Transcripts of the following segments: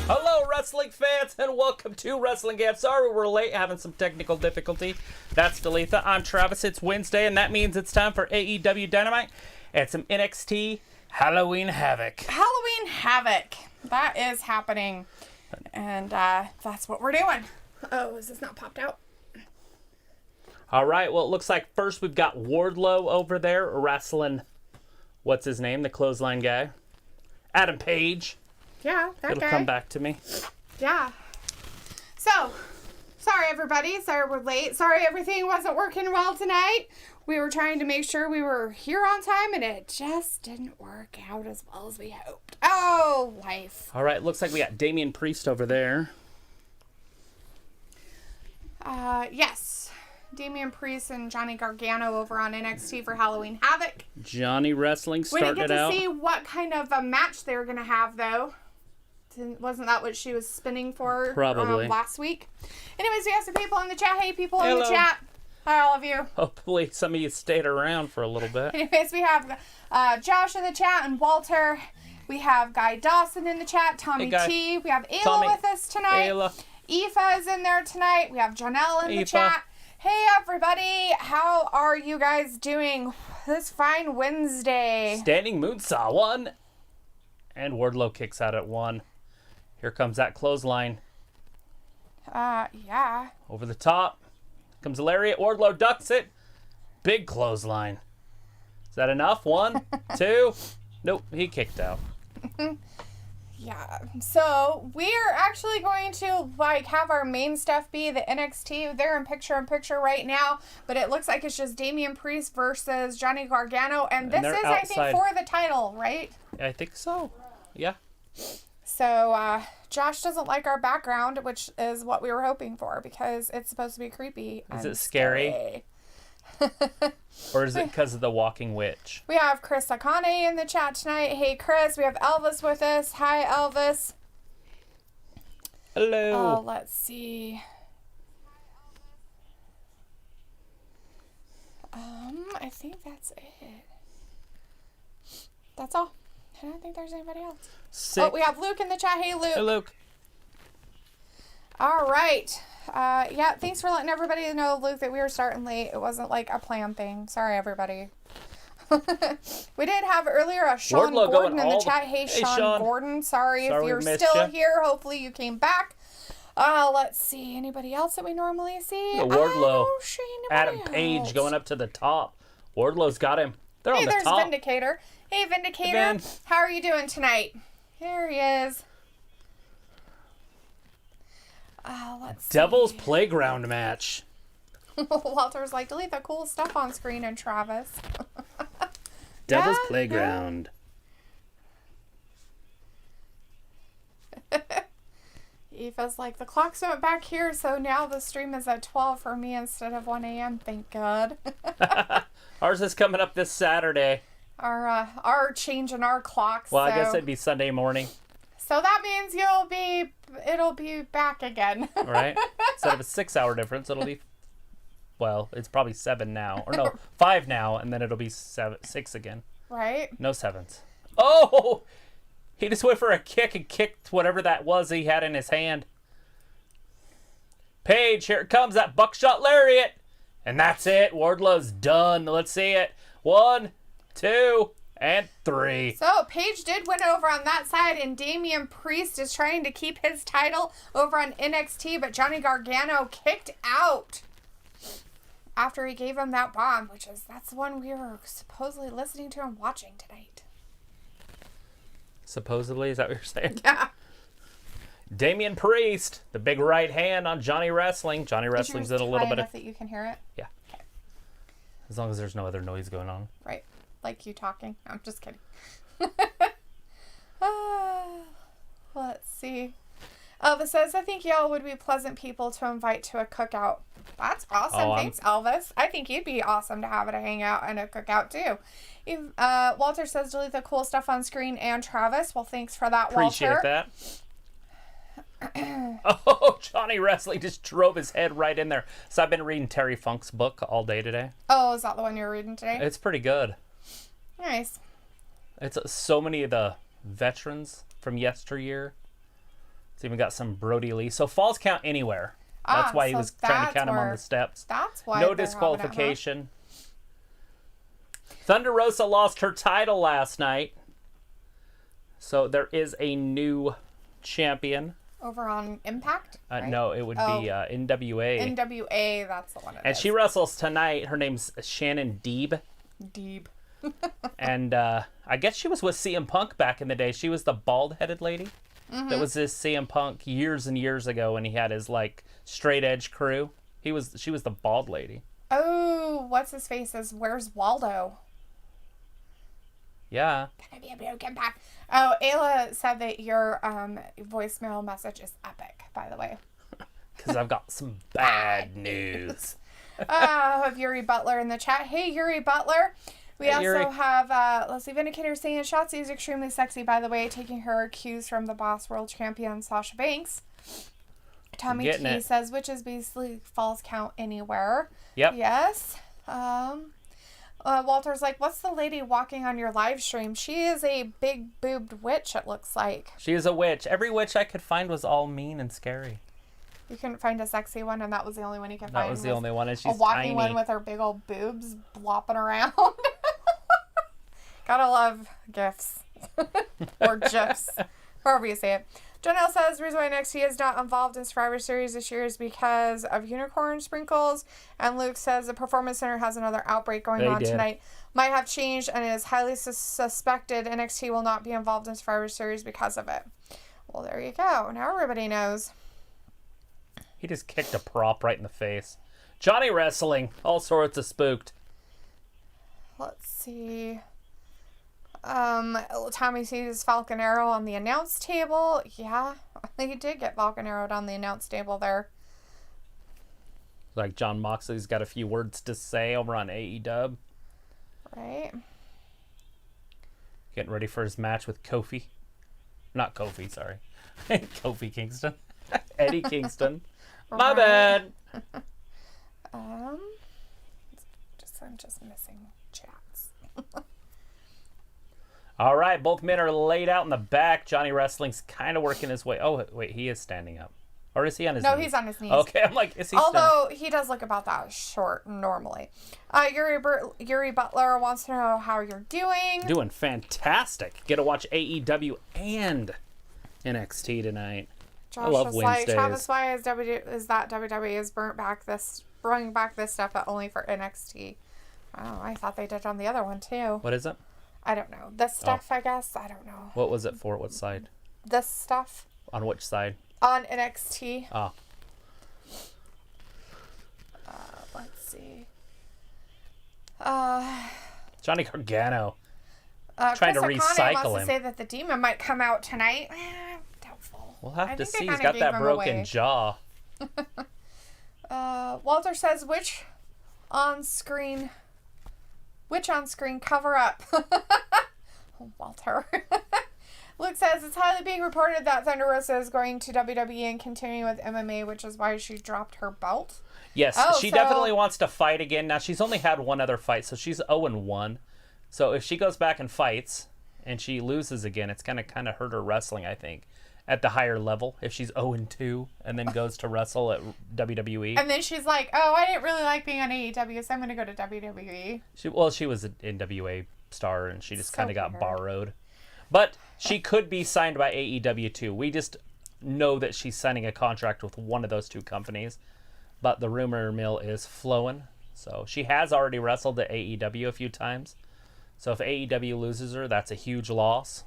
Hello, wrestling fans, and welcome to WrestlingGab. Sorry we're late, having some technical difficulty. That's Dalitha. I'm Travis. It's Wednesday, and that means it's time for AEW Dynamite and some NXT Halloween Havoc. Halloween Havoc. That is happening. And that's what we're doing. Oh, is this not popped out? All right, well, it looks like first we've got Wardlow over there wrestling, what's his name, the clothesline guy? Adam Page. Yeah, that It'll guy. come back to me. Yeah. So, sorry everybody. Sorry we're late. Sorry everything wasn't working well tonight. We were trying to make sure we were here on time, and it just didn't work out as well as we hoped. Oh, life. All right, looks like we got Damian Priest over there. Yes. Damian Priest and Johnny Gargano over on NXT for Halloween Havoc. Johnny Wrestling starting it out. We didn't get to see what kind of a match they were going to have, though. Wasn't that what she was spinning for Probably. Last week? Anyways, we have some people in the chat. Hey, people in Hello. the chat. Hi, all of you. Hopefully some of you stayed around for a little bit. Anyways, we have Josh in the chat and Walter. We have Guy Dawson in the chat. Tommy Hey, T. We have Ayla Tommy. with us tonight. Ayla. Aoife is in there tonight. We have Janelle in the Aoife. chat. Hey, everybody. How are you guys doing this fine Wednesday? Standing moonsaw, 1. And Wardlow kicks out at 1. Here comes that clothesline. Yeah. Over the top. Comes a lariat. Wardlow ducks it. Big clothesline. Is that enough? 1, 2. Nope, he kicked out. Yeah, so we're actually going to have our main stuff be the NXT. They're in picture right now, but it looks like it's just Damian Priest versus Johnny Gargano, and this is outside. I think for the title, right? I think so. Yeah. So Josh doesn't like our background, which is what we were hoping for because it's supposed to be creepy. Is and it scary? Or is it because of the walking witch? We have Kris Statlander in the chat tonight. Hey, Chris. We have Elvis with us. Hi, Elvis. Hello. Let's see. I think that's it. That's all. I don't think there's anybody else. Oh, we have Luke in the chat. Hey, Luke. Hey, Luke. All right. Yeah, thanks for letting everybody know, Luke, that we were starting late. It wasn't like a planned thing. Sorry, everybody. We did have earlier a Sean Wardlow Gordon in the chat. Hey, Hey, Sean Gordon. Sorry if we you're missed still ya. here. Hopefully you came back. Let's see. Anybody else that we normally see? The Wardlow. I don't see anybody Adam Page else. going up to the top. Wardlow's got him. They're on Hey, the there's top. Vindicator. Hey, Vindicator. Ben. How are you doing tonight? Here he is. Let's see. Devil's Playground match. Walter's like, delete the cool stuff on screen, and Travis. Devil's Playground. Aoife's like, the clocks went back here, so now the stream is at 12 for me instead of 1 a.m. Thank God. Ours is coming up this Saturday. Our change in our clocks. Well, so. I guess it'd be Sunday morning. So that means it'll be back again. Right? Instead of a 6-hour difference, it'll be, well, it's probably 7 now. Or no, 5 now, and then it'll be 6 again. Right? No 7s. Oh! He just went for a kick and kicked whatever that was he had in his hand. Page, here it comes, that buckshot lariat. And that's it. Wardlow's done. Let's see it. 1, 2, and 3. So Paige did win over on that side, and Damian Priest is trying to keep his title over on NXT, but Johnny Gargano kicked out after he gave him that bomb, that's the one we were supposedly listening to and watching tonight. Supposedly, is that what you're saying? Yeah. Damian Priest, the big right hand on Johnny Wrestling. Johnny Wrestling's in a little bit of... that you can hear it? Yeah. Okay. As long as there's no other noise going on. Right. Like you talking. I'm just kidding. Let's see. Elvis says, I think y'all would be pleasant people to invite to a cookout. That's awesome. Thanks, Elvis. I think you'd be awesome to have at a hangout and a cookout, too. Walter says, delete the cool stuff on screen, and Travis. Well, thanks for that, Appreciate Walter. that. Oh, Johnny Wrestling just drove his head right in there. So I've been reading Terry Funk's book all day today. Oh, is that the one you're reading today? It's pretty good. Nice. It's so many of the veterans from yesteryear. It's even got some Brody Lee. So falls count anywhere. That's why he was trying to count him on the steps. That's why. No disqualification. Thunder Rosa lost her title last night. So there is a new champion. Over on Impact? Right? No, it would be NWA. NWA, that's the one. And she wrestles tonight. Her name's Shannon Deeb. And I guess she was with CM Punk back in the day. She was the bald-headed lady. That was this CM Punk years and years ago when he had his like straight edge crew. She was the bald lady. Oh, what's his face? Where's Waldo? Yeah. Gonna be a broken back. Oh, Ayla said that your voicemail message is epic, by the way. Because I've got some bad news. Have Yuri Butler in the chat. Hey, Yuri Butler. We also have Leslie Vindicator saying Shotzi is extremely sexy, by the way, taking her cues from the Boss World Champion Sasha Banks. Tommy T says, which is basically falls count anywhere. Yep. Yes. Walter's like, what's the lady walking on your live stream? She is a big boobed witch, it looks like. She is a witch. Every witch I could find was all mean and scary. You couldn't find a sexy one, and that was the only one you could find. That was the only one, and she's a walking tiny. one with her big old boobs flopping around. Gotta love GIFs. Or GIFs. However you say it. Jonelle says the reason why NXT is not involved in Survivor Series this year is because of unicorn sprinkles. And Luke says the Performance Center has another outbreak going on tonight. Might have changed and is highly suspected NXT will not be involved in Survivor Series because of it. Well, there you go. Now everybody knows. He just kicked a prop right in the face. Johnny Wrestling. All sorts of spooked. Let's see. Tommy sees Falcon Arrow on the announce table. Yeah, he did get Falcon Arrowed on the announce table there. Like Jon Moxley's got a few words to say over on AEW. Right. Getting ready for his match with Kofi. Not Kofi, sorry. Kofi Kingston. Eddie Kingston. My bad. I'm just missing chats. All right, both men are laid out in the back. Johnny Wrestling's kind of working his way. Oh, wait, he is standing up. Or is he on his knees? No, he's on his knees. Okay, I'm like, is he Although, he does look about that short normally. Yuri Butler wants to know how you're doing. Doing fantastic. Get to watch AEW and NXT tonight. Josh I love was Wednesdays. like, Travis, why is that WWE has bringing back this stuff but only for NXT? Oh, I thought they did on the other one too. What is it? I don't know. This stuff, I guess. I don't know. What was it for? What side? This stuff. On which side? On NXT. Oh. Let's see. Johnny Gargano. Trying to Chris recycle O'Connor wants him. to say that the Demon might come out tonight. Doubtful. We'll have to think see. they He's kinda got that gave him broken away. jaw. Walter says, which on-screen cover up? Oh, Walter. Luke says, it's highly being reported that Thunder Rosa is going to WWE and continuing with MMA, which is why she dropped her belt. Yes, she definitely wants to fight again. Now, she's only had one other fight, so she's 0-1. So if she goes back and fights and she loses again, it's going to kind of hurt her wrestling, I think, at the higher level. If she's 0-2 and then goes to wrestle at WWE. And then she's like, oh, I didn't really like being on AEW, so I'm going to go to WWE. She was an NWA star, and she just kind of got borrowed. But she could be signed by AEW, too. We just know that she's signing a contract with one of those two companies. But the rumor mill is flowing. So she has already wrestled at AEW a few times. So if AEW loses her, that's a huge loss.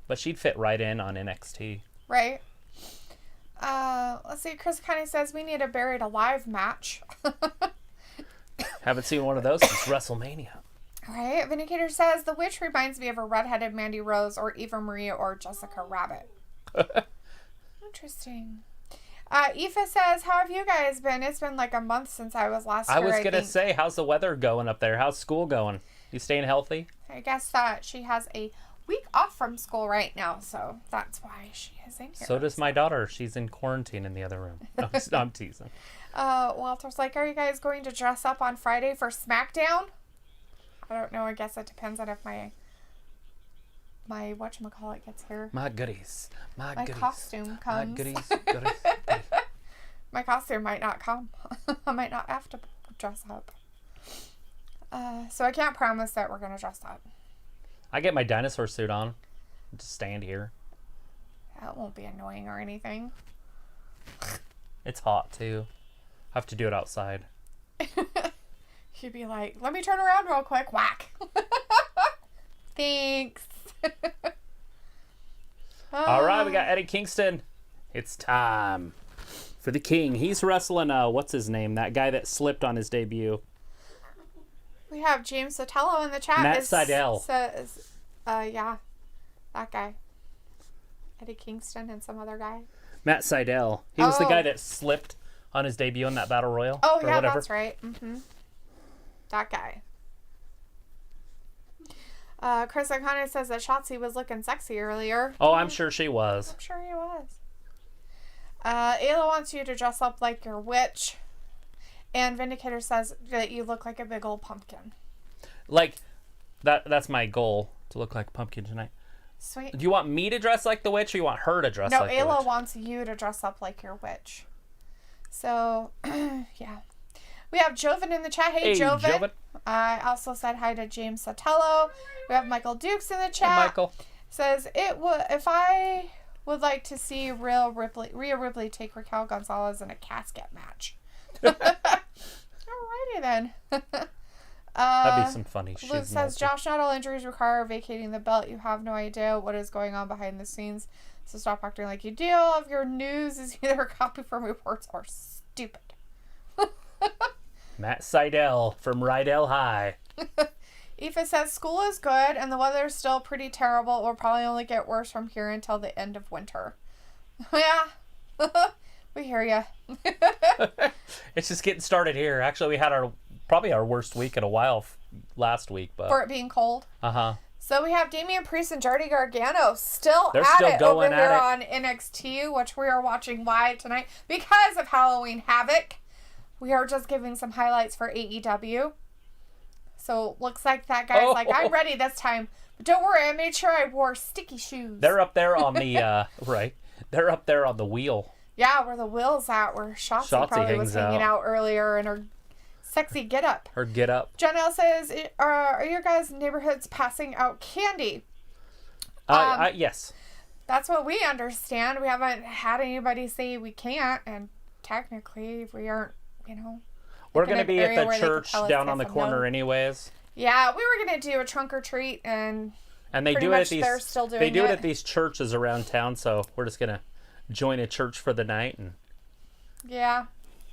But she'd fit right in on NXT. Right. Let's see. Chris kind of says we need a Buried Alive match. Haven't seen one of those since WrestleMania. Right. Vindicator says the witch reminds me of a redheaded Mandy Rose or Eva Marie or Jessica Rabbit. Interesting. Aoife says, how have you guys been? It's been like a month since I was last here. I was going to say, how's the weather going up there? How's school going? You staying healthy? I guess that she has a week off from school right now, so that's why she is in here. So does my daughter. She's in quarantine in the other room. No, I'm teasing. Walter's like, are you guys going to dress up on Friday for SmackDown? I don't know. I guess it depends on if my whatchamacallit gets here. My goodies. My goodies. Costume comes. My goodies. Goodies. My costume might not come. I might not have to dress up. So I can't promise that we're going to dress up. I get my dinosaur suit on. Just stand here. That won't be annoying or anything. It's hot, too. I have to do it outside. You'd be like, let me turn around real quick. Whack. Thanks. All right, we got Eddie Kingston. It's time for the King. He's wrestling, what's his name? That guy that slipped on his debut. We have James Sotello in the chat. Matt Seidel. Says, yeah, that guy. Eddie Kingston and some other guy. Matt Seidel. He was the guy that slipped on his debut in that Battle Royal. Oh, yeah, whatever. That's right. Mm-hmm. That guy. Chris O'Connor says that Shotzi was looking sexy earlier. Oh, I'm sure she was. I'm sure he was. Ayla wants you to dress up like your witch. And Vindicator says that you look like a big old pumpkin. Like, that's my goal, to look like a pumpkin tonight. Sweet. Do you want me to dress like the witch, or you want her to dress like the witch? No, Ayla wants you to dress up like your witch. So, yeah. We have Joven in the chat. Hey, Joven. I also said hi to James Sotello. We have Michael Dukes in the chat. Hey, Michael. Says, if I would like to see Rhea Ripley take Raquel Gonzalez in a casket match. Alrighty then. That'd be some funny shit. Luke says, Josh, not all injuries require vacating the belt. You have no idea what is going on behind the scenes. So stop acting like you do. All of your news is either a copy from reports or stupid. Matt Seidel from Rydell High. Aoife says, school is good and the weather is still pretty terrible. It will probably only get worse from here until the end of winter. Yeah. We hear ya. It's just getting started here. Actually, we had probably our worst week in a while last week. But for it being cold? Uh-huh. So we have Damian Priest and Johnny Gargano still over here on NXT, which we are watching live tonight because of Halloween Havoc. We are just giving some highlights for AEW. So looks like that guy's like, I'm ready this time. But don't worry, I made sure I wore sticky shoes. They're up there on the, right. They're up there on the wheel. Yeah, where the wheel's at, where Shotzi probably was hanging out earlier in her sexy get-up. Her get-up. Janelle says, are your guys' neighborhoods passing out candy? Yes. That's what we understand. We haven't had anybody say we can't, and technically we aren't, We're going to be at the church down on the corner anyways. Yeah, we were going to do a trunk or treat, and they do it at these. They're still doing They do it at these churches around town, so we're just going to join a church for the night. And yeah,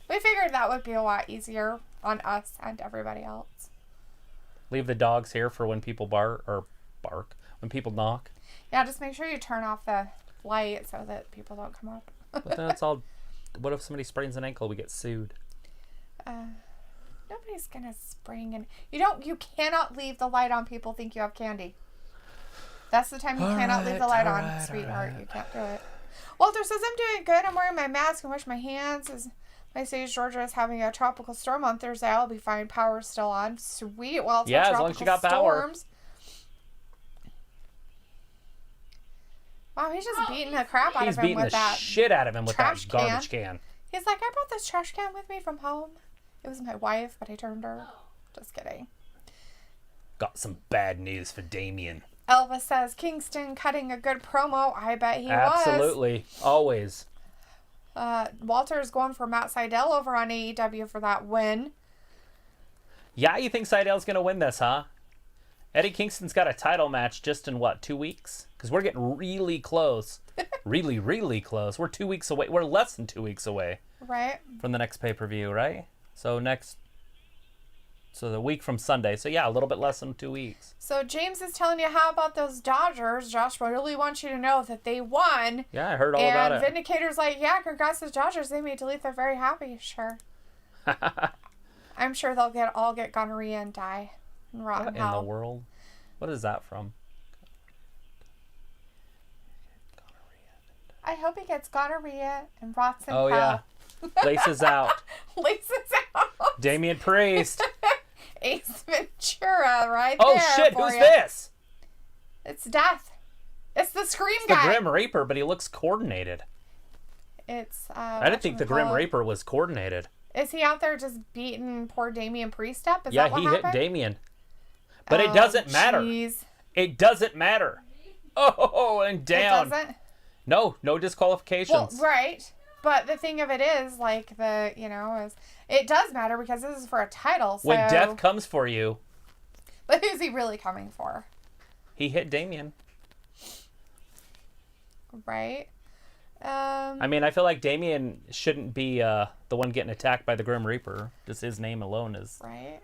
we figured that would be a lot easier on us and everybody else. Leave the dogs here for when people bark, when people knock. Yeah, just make sure you turn off the light so that people don't come up. But then it's all, what if somebody sprains an ankle? We get sued. Nobody's gonna spring, and you cannot leave the light on. People think you have candy. That's the time you cannot leave the light on, sweetheart. You can't do it. Walter says, I'm doing good. I'm wearing my mask and wash my hands. As my stage, Georgia is having a tropical storm on Thursday. I'll be fine. Power's still on. Sweet. Well, it's as long as you got power. Wow, he's just beating the crap out of him with that. He's beating the shit out of him with that garbage can. He's like, I brought this trash can with me from home. It was my wife, but I turned her. Just kidding. Got some bad news for Damian. Elvis says, Kingston cutting a good promo. I bet he was. Absolutely. Always. Walter's going for Matt Seidel over on AEW for that win. Yeah, you think Seidel's going to win this, huh? Eddie Kingston's got a title match just in, 2 weeks? Because we're getting really close. Really, really close. We're 2 weeks away. We're less than 2 weeks away. Right. From the next pay-per-view, right? So the week from Sunday. So yeah, a little bit less than 2 weeks. So James is telling you how about those Dodgers. Josh really wants you to know that they won. Yeah, I heard all about it. And Vindicator's like, yeah, congrats to the Dodgers. They made Delete. They're very happy. Sure. I'm sure they'll all get gonorrhea and die. And rot what in hell. In the world? What is that from? I hope he gets gonorrhea and rots in hell. Oh, yeah. Laces out. Laces out. Damian Priest. Ace Ventura right Oh, there. shit, for who's you. this? It's Death. It's the Scream It's guy. the Grim Reaper, but he looks coordinated. It's, I didn't think the Grim Reaper was coordinated. Is he out there just beating poor Damian Priest up? Is Yeah, that what he happened? hit Damian. But it doesn't matter. Geez. It doesn't matter. Oh, and down. It doesn't? No disqualifications. Well, right. But the thing of it is, like, is it does matter because this is for a title. So... When death comes for you. But who's he really coming for? He hit Damian. Right. I mean, I feel like Damian shouldn't be the one getting attacked by the Grim Reaper. Just his name alone is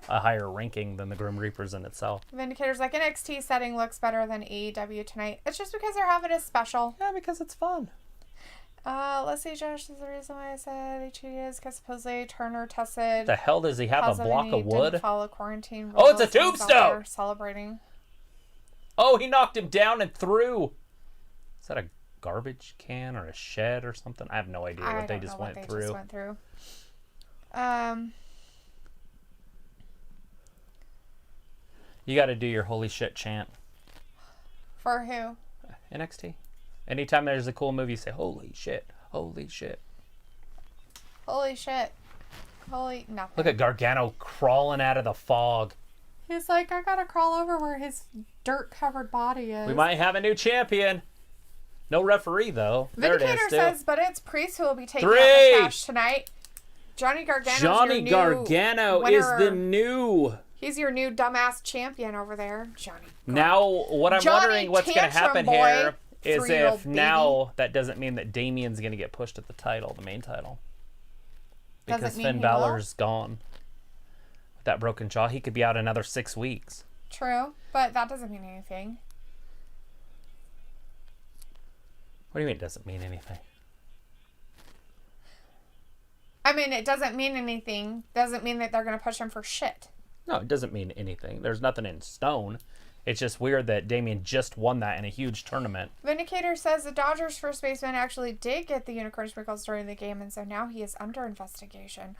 a higher ranking than the Grim Reaper's in itself. Vindicator's like, NXT setting looks better than AEW tonight. It's just because they're having a special. Yeah, because it's fun. Let's see, Josh, is the reason why I said he cheated is because supposedly Turner tested. The hell does he have, a block of wood? Didn't follow quarantine rules. Oh, it's a tombstone! Celebrating. Oh, he knocked him down and through. Is that a garbage can or a shed or something? I have no idea what they just went through. You got to do your holy shit chant. For who? NXT. Anytime there's a cool movie, you say, holy shit, holy shit. Holy shit. Holy nothing. Look at Gargano crawling out of the fog. He's like, I gotta crawl over where his dirt-covered body is. We might have a new champion. No referee, though. Vindicator says, but it's Priest who will be taking out 3. the cash tonight. Johnny Gargano is the new... He's your new dumbass champion over there, Johnny. Now, what I'm wondering what's going to happen here is if now that doesn't mean that Damian's going to get pushed at the title, the main title. Because Finn Balor's gone. With that broken jaw, he could be out another 6 weeks. True, but that doesn't mean anything. What do you mean it doesn't mean anything? I mean, it doesn't mean anything. Doesn't mean that they're going to push him for shit. No, it doesn't mean anything. There's nothing in stone. It's just weird that Damian just won that in a huge tournament. Vindicator says the Dodgers' first baseman actually did get the unicorn sprinkles during the game, and so now he is under investigation.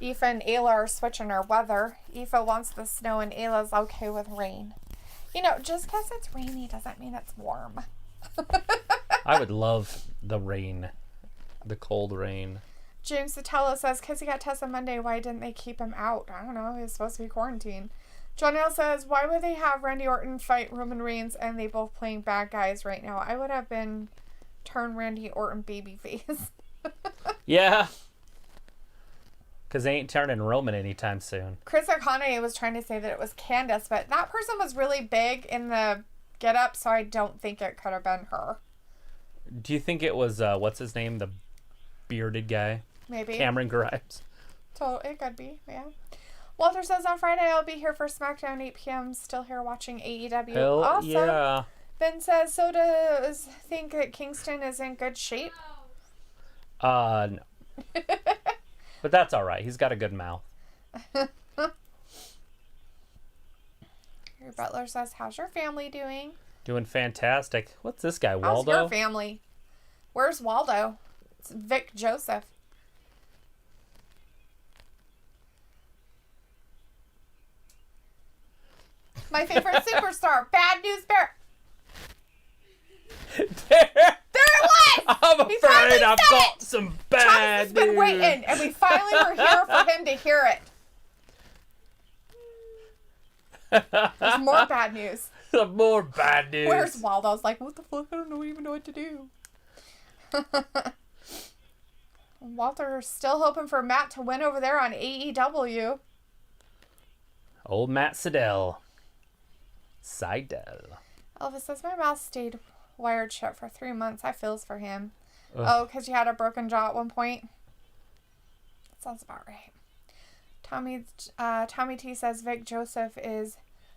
Aoife and Ayla are switching our weather. Aoife wants the snow and Ayla's okay with rain. You know, just because it's rainy doesn't mean it's warm. I would love the rain. The cold rain. James Sotelo says, because he got tested Monday, why didn't they keep him out? I don't know. He was supposed to be quarantined. John L says, why would they have Randy Orton fight Roman Reigns and they both playing bad guys right now? I would have been turn Randy Orton babyface. Yeah. Because they ain't turning Roman anytime soon. Chris O'Connor was trying to say that it was Candice, but that person was really big in the get-up, so I don't think it could have been her. Do you think it was, what's his name? The bearded guy? Maybe. Cameron Grimes. So it could be, yeah. Walter says, on Friday I'll be here for SmackDown 8 p.m. Still here watching AEW. Hell Awesome. yeah. Ben says, so does think that Kingston is in good shape? No. But that's all right. He's got a good mouth. Your Butler says, how's your family doing? Doing fantastic. What's this guy, Waldo? How's your family? Where's Waldo? It's Vic Joseph. My favorite superstar, Bad News Bear. There it was! I'm afraid I've got some bad news. Has been waiting, and we finally were here for him to hear it. There's more bad news. Some more bad news. Where's Waldo? I was like, what the fuck? I don't even know what to do. Walter's still hoping for Matt to win over there on AEW. Old Matt Sydal. Elvis says, my mouth stayed wired shut for 3 months. I feels for him. Ugh. Oh, because you had a broken jaw at one point? That sounds about right. Tommy T says, Vic Joseph is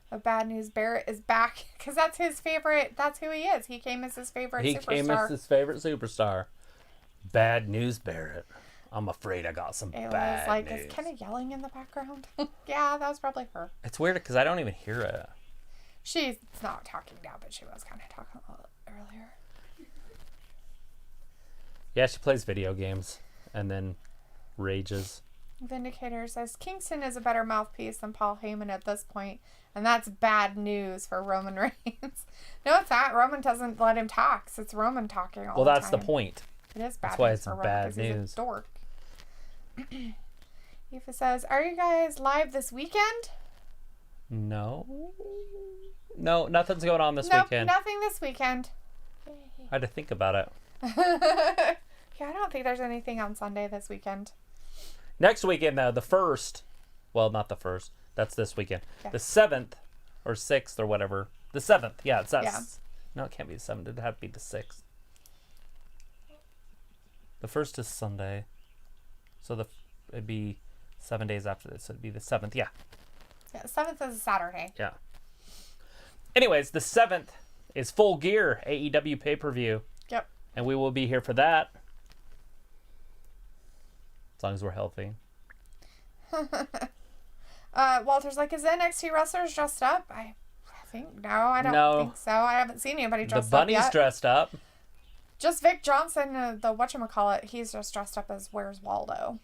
a Bad News Barrett is back. Because that's his favorite. That's who he is. He came as his favorite superstar. He came as his favorite superstar. Bad News Barrett. I'm afraid I got some bad like, news. is Kenna yelling in the background? Yeah, that was probably her. It's weird because I don't even hear it. She's not talking now, but she was kind of talking a little earlier. Yeah, she plays video games. and then rages. Vindicator says Kingston is a better mouthpiece than Paul Heyman at this point, and that's bad news for Roman Reigns. No, it's not. Roman doesn't let him talk. So it's Roman talking all the time. Well, that's the point. It is bad That's why news it's for Roman bad 'cause he's news. a dork. Aoife says, are you guys live this weekend? No, nothing's going on this weekend. Nothing this weekend. I had to think about it. Yeah, I don't think there's anything on Sunday this weekend. Next weekend, though, the 1st. Well, not the 1st. That's this weekend. Yeah. The 7th or 6th or whatever. The 7th. Yeah, it's us. Yeah. No, it can't be the 7th. It'd have to be the 6th. The 1st is Sunday. So it'd be 7 days after this. So it'd be the 7th. Yeah. Yeah, the 7th is a Saturday. Yeah. Anyways, the 7th is Full Gear AEW pay-per-view. Yep. And we will be here for that. As long as we're healthy. Walter's like, is NXT wrestlers dressed up? I think no. I don't think so. I haven't seen anybody dressed up yet. The bunny's dressed up. Just Vic Johnson, the whatchamacallit, he's just dressed up as Where's Waldo.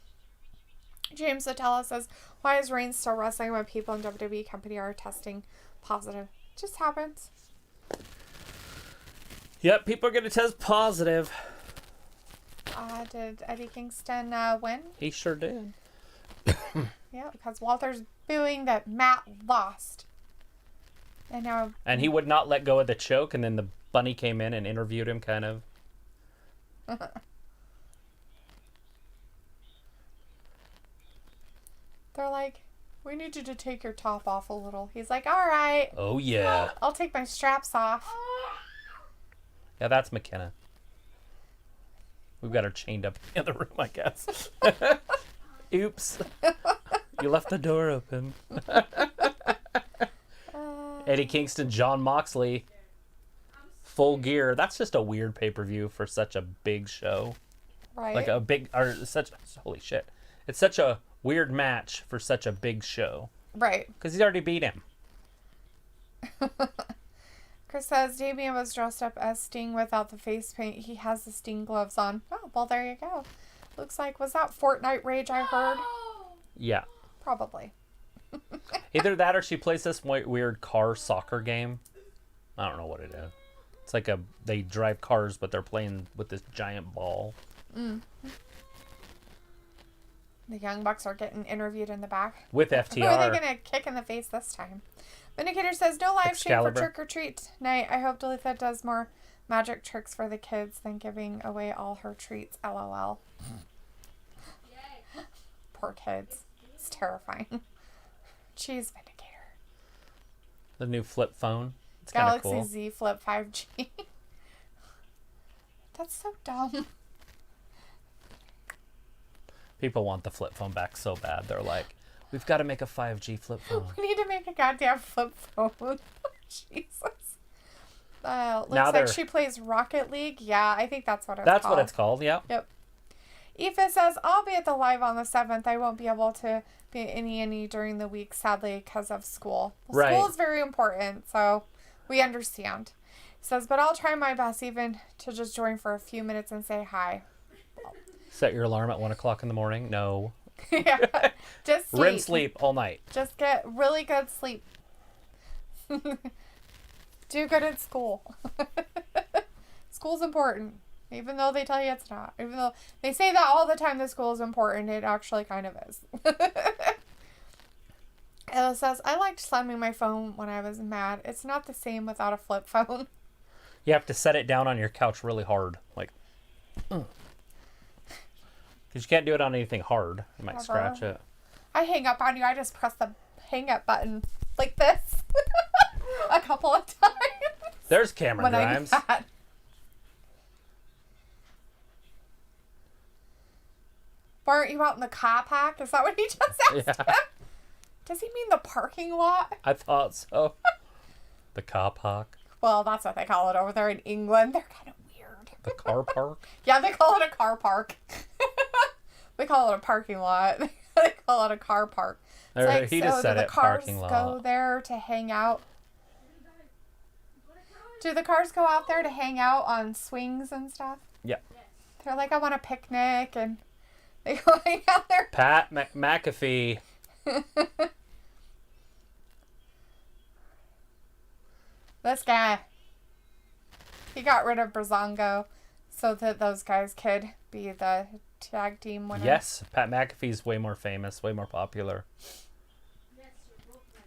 James Satella says, why is Reigns still wrestling when people in WWE company are testing positive? It just happens. Yep, people are going to test positive. Did Eddie Kingston win? He sure did. Yeah, because Walter's booing that Matt lost. And he would not let go of the choke, and then the bunny came in and interviewed him, kind of. They're like, we need you to take your top off a little. He's like, all right. Oh, yeah. I'll take my straps off. Yeah, that's McKenna. We've got her chained up in the room, I guess. Oops. You left the door open. Eddie Kingston, Jon Moxley. Full Gear. That's just a weird pay-per-view for such a big show. Right. Like a big, or such, holy shit. It's such a weird match for such a big show. Right. Because he's already beat him. Chris says Damian was dressed up as Sting without the face paint. He has the Sting gloves on. Oh, well, there you go. Looks like, was that Fortnite Rage I heard? Yeah. Probably. Either that or she plays this weird car soccer game. I don't know what it is. It's like they drive cars, but they're playing with this giant ball. Mm. The Young Bucks are getting interviewed in the back. With FTR. Who are they going to kick in the face this time? Vindicator says, no live stream for Trick or Treat night. I hope Dalitha does more magic tricks for the kids than giving away all her treats. LOL. Poor kids. It's terrifying. Jeez, Vindicator. The new flip phone. It's kind of cool. Galaxy Z Flip 5G. That's so dumb. People want the flip phone back so bad. They're like, we've got to make a 5G flip phone. We need to make a goddamn flip phone. Jesus. Looks like she plays Rocket League. Yeah, I think that's what it's called. That's what it's called, yeah. Yep. Aoife says, I'll be at the live on the 7th. I won't be able to be at any during the week, sadly, because of school. Well, right. School is very important, so we understand. Says, but I'll try my best even to just join for a few minutes and say hi. Set your alarm at 1 o'clock in the morning? No. Yeah. Just sleep. REM sleep all night. Just get really good sleep. Do good at school. School's important. Even though they tell you it's not. Even though they say that all the time that school is important, it actually kind of is. Ella says, I liked slamming my phone when I was mad. It's not the same without a flip phone. You have to set it down on your couch really hard. Like, because you can't do it on anything hard. You might scratch it. I hang up on you. I just press the hang up button like this a couple of times. There's Cameron Grimes. Why aren't you out in the car park? Is that what he just asked him? Does he mean the parking lot? I thought so. The car park. Well, that's what they call it over there in England. They're kind of weird. The car park? Yeah, they call it a car park. We call it a parking lot. They call it a car park. It's like, he just said it, parking lot. Do the cars go there to hang out? Do the cars go out there to hang out on swings and stuff? Yeah. They're like, I want a picnic and They going out there. Pat McAfee. This guy. He got rid of Breezango so that those guys could be the tag team winners. Yes, Pat McAfee's way more famous, way more popular.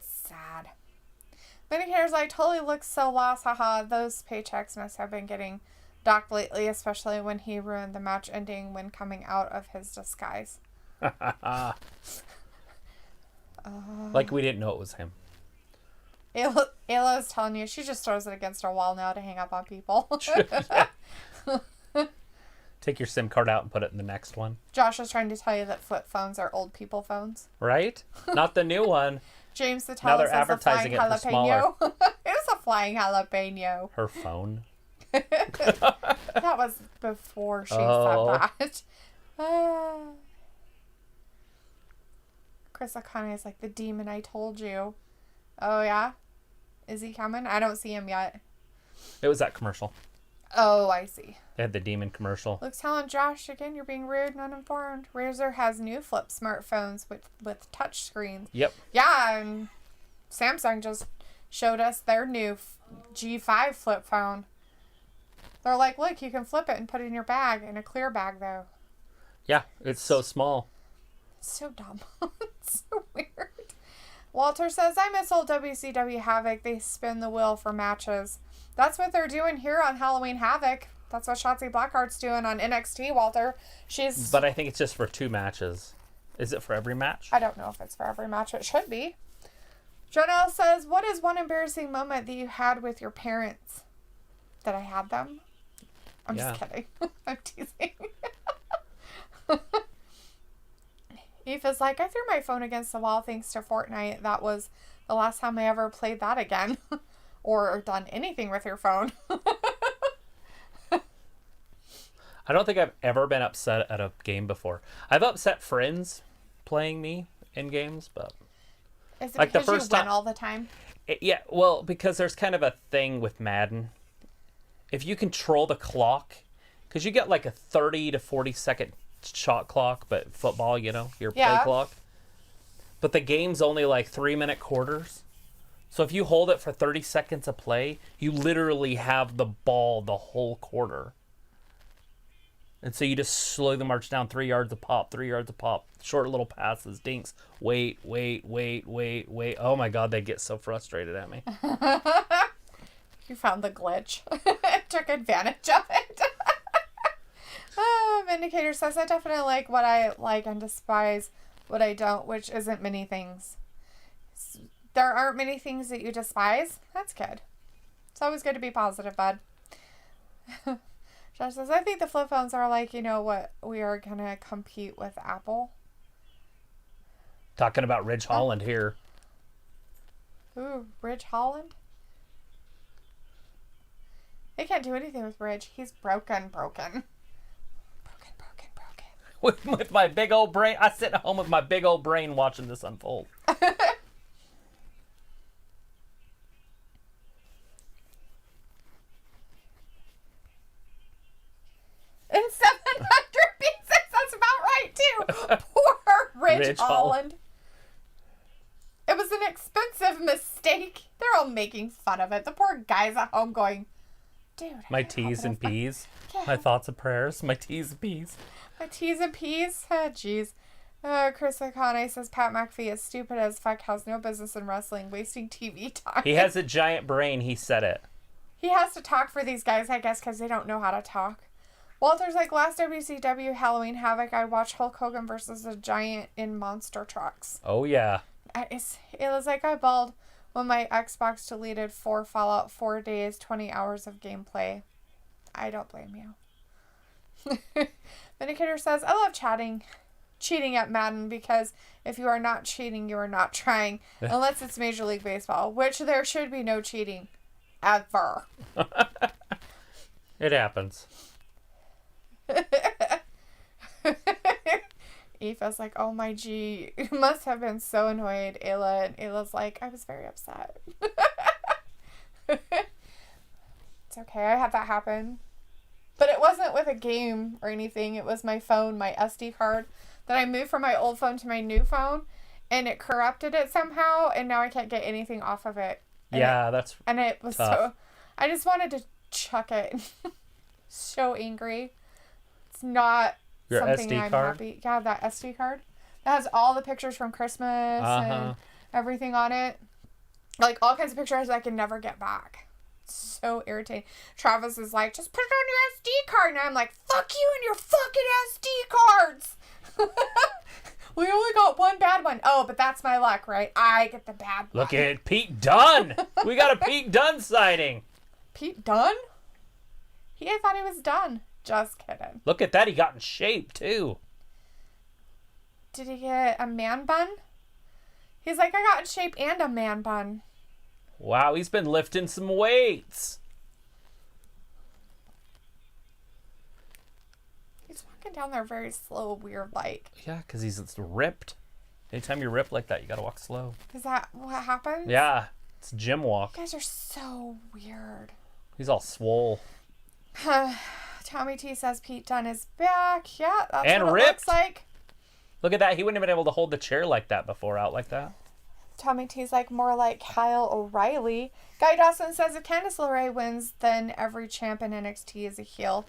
Sad. Vindicator's like, totally looks so lost. Haha, those paychecks must have been getting docked lately, especially when he ruined the match ending when coming out of his disguise. Like we didn't know it was him. Ayla's telling you she just throws it against her wall now to hang up on people. Take your SIM card out and put it in the next one. Josh is trying to tell you that flip phones are old people phones. Right? Not the new one. James the Now they're Tell says advertising the flying it for smaller. jalapeno. It was a flying jalapeno. Her phone. That was before she said that. Chris O'Connor is like, the demon I told you. Oh, yeah? Is he coming? I don't see him yet. It was that commercial. Oh, I see. They had the demon commercial. Luke's telling Josh, again, you're being rude and uninformed. Razer has new flip smartphones with touch screens. Yep. Yeah, and Samsung just showed us their new G5 flip phone. They're like, look, you can flip it and put it in your bag, in a clear bag, though. Yeah, it's so small. It's so dumb. It's so weird. Walter says, I miss old WCW Havoc. They spin the wheel for matches. That's what they're doing here on Halloween Havoc. That's what Shotzi Blackheart's doing on NXT, Walter. But I think it's just for 2 matches. Is it for every match? I don't know if it's for every match. It should be. Jonelle says, what is one embarrassing moment that you had with your parents? That I had them? I'm just kidding. I'm teasing. Eve is like, I threw my phone against the wall thanks to Fortnite. That was the last time I ever played that again. Or done anything with your phone. I don't think I've ever been upset at a game before. I've upset friends playing me in games, but... Is it like because the first you win time, all the time? Yeah, well, because there's kind of a thing with Madden. If you control the clock, because you get like a 30 to 40 second shot clock, but football, you know, your play clock. But the game's only like 3-minute quarters. So if you hold it for 30 seconds of play, you literally have the ball the whole quarter. And so you just slowly march down 3 yards a pop, 3 yards a pop, short little passes, dinks, wait. Oh my God, they get so frustrated at me. You found the glitch. Took advantage of it. Vindicator says, I definitely like what I like and despise what I don't, which isn't many things. There aren't many things that you despise. That's good. It's always good to be positive, bud. Josh says, I think the flip phones are like, you know what, we are going to compete with Apple. Talking about Ridge Holland here. Ooh, Ridge Holland? They can't do anything with Ridge. He's broken. With my big old brain. I sit at home with my big old brain watching this unfold. And 700 pieces. That's about right, too. Poor Ridge Holland. It was an expensive mistake. They're all making fun of it. The poor guy's at home going, dude. My T's and P's. Yeah. My thoughts and prayers. My T's and P's. My T's and P's? Oh, jeez. Chris O'Connor says Pat McAfee is stupid as fuck, has no business in wrestling, wasting TV time. He has a giant brain. He said it. He has to talk for these guys, I guess, because they don't know how to talk. Walter's like, last WCW Halloween Havoc, I watched Hulk Hogan versus a giant in monster trucks. Oh, yeah. It was like I bawled when my Xbox deleted 4 Fallout 4 days, 20 hours of gameplay. I don't blame you. Vindicator says, I love cheating at Madden because if you are not cheating, you are not trying. Unless it's Major League Baseball, which there should be no cheating. Ever. It happens. Aoife's like, oh my G, you must have been so annoyed, Ayla. And Ayla's like, I was very upset. It's okay, I had that happen. But it wasn't with a game or anything. It was my phone, my SD card, that I moved from my old phone to my new phone, and it corrupted it somehow, and now I can't get anything off of it. And it was tough. so... I just wanted to chuck it. So angry. It's not Your something SD I'm card? happy... Yeah, that SD card. That has all the pictures from Christmas and everything on it. Like, all kinds of pictures I can never get back. So irritating. Travis is like, just put it on your SD card. And I'm like, fuck you and your fucking SD cards. We only got one bad one. Oh, but that's my luck, right? I get the bad one. Look at Pete Dunne. We got a Pete Dunne sighting. Pete Dunne? I thought he was done. Just kidding. Look at that. He got in shape, too. Did he get a man bun? He's like, I got in shape and a man bun. Wow, he's been lifting some weights. He's walking down there very slow, weird like. Yeah, because he's ripped. Anytime you're ripped like that, you got to walk slow. Is that what happens? Yeah, it's a gym walk. You guys are so weird. He's all swole. Tommy T says Pete Dunne is back. Yeah, that's And what ripped. it looks like. Look at that. He wouldn't have been able to hold the chair like that before, out like that. Tommy T's like more like Kyle O'Reilly. Guy Dawson says if Candice LeRae wins, then every champ in NXT is a heel.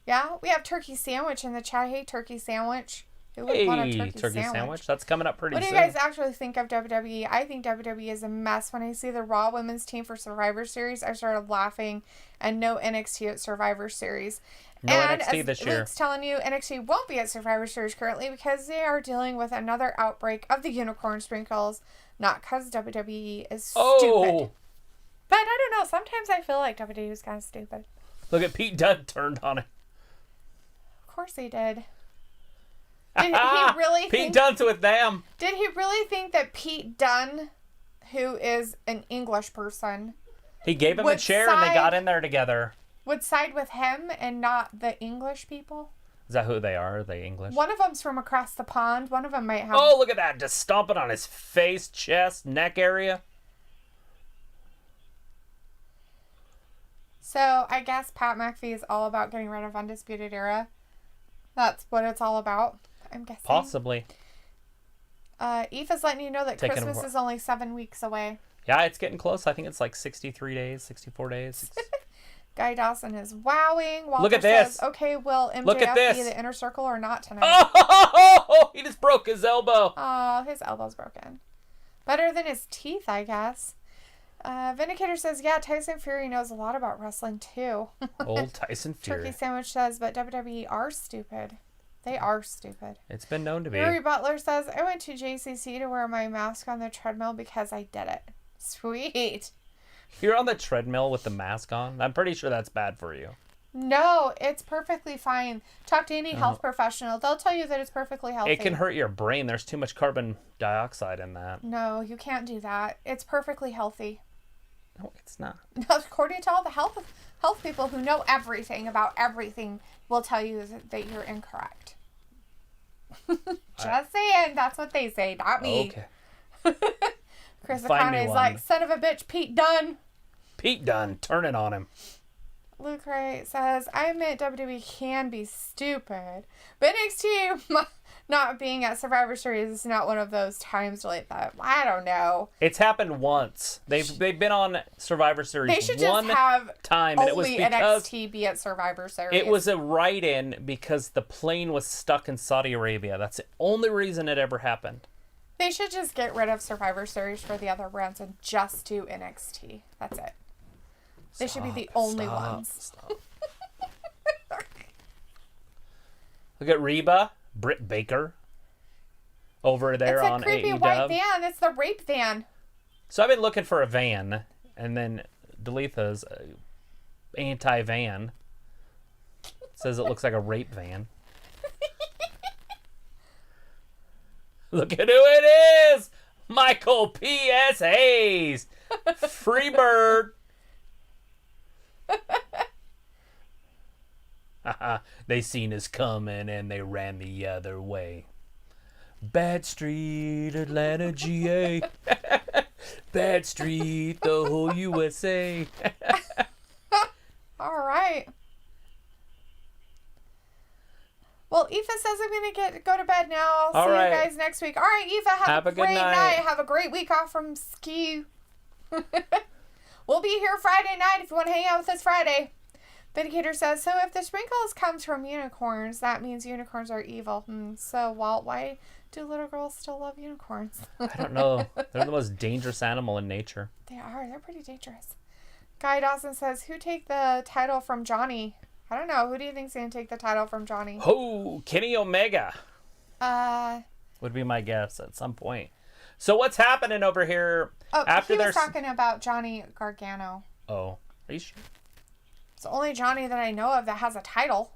Yeah, we have Turkey Sandwich in the chat. Hey, Turkey Sandwich. Who would want a turkey sandwich? That's coming up pretty soon. What do you guys actually think of WWE? I think WWE is a mess. When I see the Raw Women's team for Survivor Series, I started laughing, and no NXT at Survivor Series. No and NXT as this year. Luke's telling you, NXT won't be at Survivor Series currently because they are dealing with another outbreak of the unicorn sprinkles. Not because WWE is stupid. But I don't know. Sometimes I feel like WWE is kind of stupid. Look at Pete Dunne turned on it. Of course he did. Did he really Pete Dunne's with them. Did he really think that Pete Dunne, who is an English person, He gave him a chair and they got in there together. would side with him and not the English people? Is that who they are? Are they English? One of them's from across the pond. One of them might have... Oh, look at that. Just stomping on his face, chest, neck area. So, I guess Pat McAfee is all about getting rid of Undisputed Era. That's what it's all about, I'm guessing. Possibly. Aoife's letting you know that Christmas is only 7 weeks away. Yeah, it's getting close. I think it's like 63 days, 64 days. Guy Dawson is wowing. Walter Look at this. Says, okay, will Look at MJF this. be the inner circle or not tonight? Oh, he just broke his elbow. Oh, his elbow's broken. Better than his teeth, I guess. Vindicator says, yeah, Tyson Fury knows a lot about wrestling, too. Old Tyson Fury. Turkey Sandwich says, but WWE are stupid. They are stupid. It's been known to be. Rory Butler says, I went to JCC to wear my mask on the treadmill because I did it. Sweet. You're on the treadmill with the mask on? I'm pretty sure that's bad for you. No, it's perfectly fine. Talk to any health professional. They'll tell you that it's perfectly healthy. It can hurt your brain. There's too much carbon dioxide in that. No, you can't do that. It's perfectly healthy. No, it's not. According to all the health people who know everything about everything will tell you that you're incorrect. Just saying. That's what they say, not me. Okay. Chris Find me Akane's one. like, son of a bitch, Pete Dunne. Pete Dunne, turn it on him. Luke Wright says, I admit WWE can be stupid, but NXT not being at Survivor Series is not one of those times like that. I don't know. It's happened once. They've been on Survivor Series They should just one have time, and it was only because NXT be at Survivor Series. it was a write-in because the plane was stuck in Saudi Arabia. That's the only reason it ever happened. They should just get rid of Survivor Series for the other brands and just do NXT. That's it. They should be the only ones. Stop. Look at Reba, Britt Baker, over there It's a on creepy AEW. white van. It's the rape van. So I've been looking for a van, and then Delitha's anti-van says it looks like a rape van. Look at who it is! Michael P.S. Hayes! Free bird! They seen us coming and they ran the other way. Bad Street, Atlanta, GA. Bad Street, the whole USA. All right. Well, Aoife says I'm going to go to bed now. I'll see you guys next week. All right, Aoife, have a great night. Have a great week off from ski. We'll be here Friday night if you want to hang out with us Friday. Vindicator says, so if the sprinkles comes from unicorns, that means unicorns are evil. So, Walt, why do little girls still love unicorns? I don't know. They're the most dangerous animal in nature. They are. They're pretty dangerous. Guy Dawson says, who take the title from Johnny? I don't know. Who do you think's going to take the title from Johnny? Oh, Kenny Omega. Would be my guess at some point. So what's happening over here? After he was talking about Johnny Gargano. Oh, are you sure? It's the only Johnny that I know of that has a title.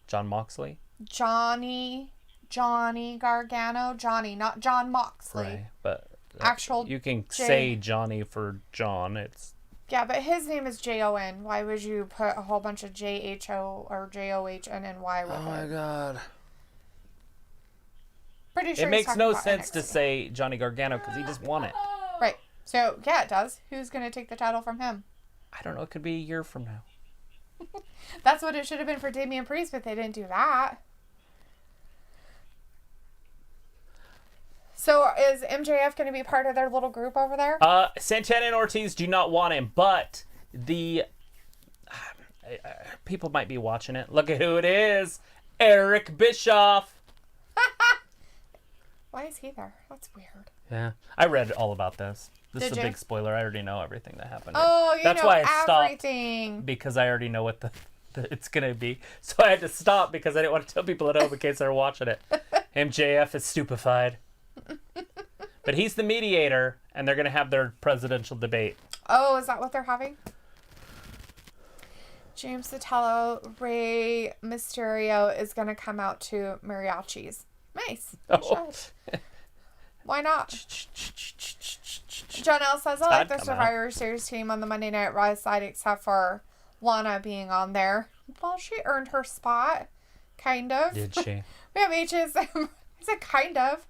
Jon Moxley? Johnny Gargano. Johnny, not Jon Moxley. Right, but actual. You can say Johnny for John. It's. Yeah, but his name is Jon. Why would you put a whole bunch of JHO or JOHNNY with it? Oh my God. Pretty sure it makes no sense to say Johnny Gargano because he just won it. Right. So, yeah, it does. Who's going to take the title from him? I don't know. It could be a year from now. That's what it should have been for Damian Priest, but they didn't do that. So is MJF going to be part of their little group over there? Santana and Ortiz do not want him, but the people might be watching it. Look at who it is. Eric Bischoff. Why is he there? That's weird. Yeah. I read all about this. This is a you? big spoiler. I already know everything that happened. Oh, you That's know why I stopped, everything. because I already know what it's going to be. So I had to stop because I didn't want to tell people at home in case they're watching it. MJF is stupefied. But he's the mediator, and they're going to have their presidential debate. Oh, is that what they're having? James Sotelo, Rey Mysterio is going to come out to mariachis. Nice. Oh. Why not? John L. says, I like the Survivor Series team on the Monday Night Raw side except for Lana being on there. Well, she earned her spot. Kind of. Did she? We have HSM. Is it kind of?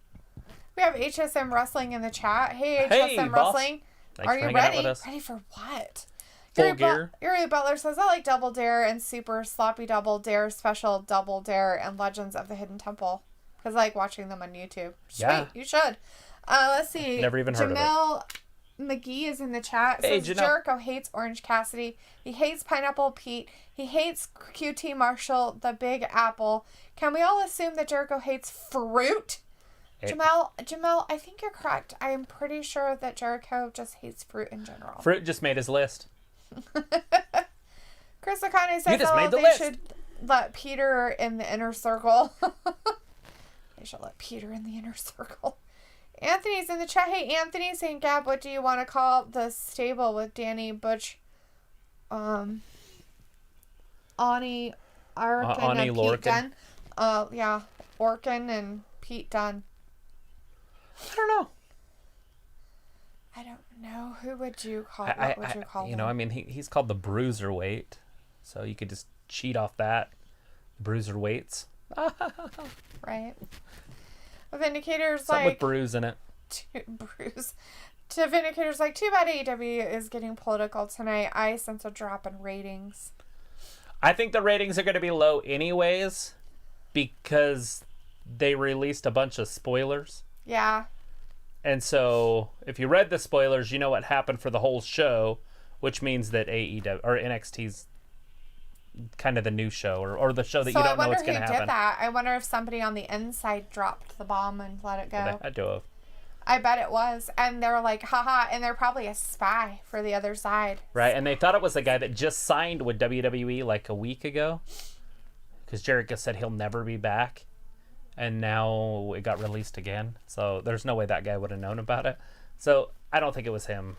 We have HSM Wrestling in the chat. Hey, HSM Wrestling. Are you ready? Ready for what? Full gear. Yuri Butler says, I like Double Dare and Super Sloppy Double Dare, Special Double Dare, and Legends of the Hidden Temple. Because I like watching them on YouTube. Sweet, yeah. You should. Let's see. Never even heard of it. Jamel McGee is in the chat. Says Jericho hates Orange Cassidy. He hates Pineapple Pete. He hates QT Marshall, the Big Apple. Can we all assume that Jericho hates fruit? Jamel, I think you're correct. I am pretty sure that Jericho just hates fruit in general. Fruit just made his list. Chris Akane says they should let Peter in the inner circle. They should let Peter in the inner circle. Anthony's in the chat. Hey, Anthony saying, Gab, what do you want to call the stable with Danny, Butch, Ani, Arkin, and Pete Dunne? Yeah, Orkin and Pete Dunne. I don't know. I don't know. Who would you call? What would you call him? You know, I mean, he's called the Bruiserweight, so you could just cheat off that. Bruiserweights. Right. Vindicator's something with bruise in it. Bruise. To Vindicator's like, too bad AEW is getting political tonight. I sense a drop in ratings. I think the ratings are going to be low anyways because they released a bunch of spoilers. Yeah. And so if you read the spoilers, you know what happened for the whole show, which means that AEW or NXT's kind of the new show or the show that you don't know what's going to happen. So I wonder who did that. I wonder if somebody on the inside dropped the bomb and let it go. Well, I do have. I bet it was. And they're like, haha, and they're probably a spy for the other side. Right, and they thought it was the guy that just signed with WWE like a week ago. Because Jericho said he'll never be back. And now it got released again. So there's no way that guy would have known about it. So I don't think it was him.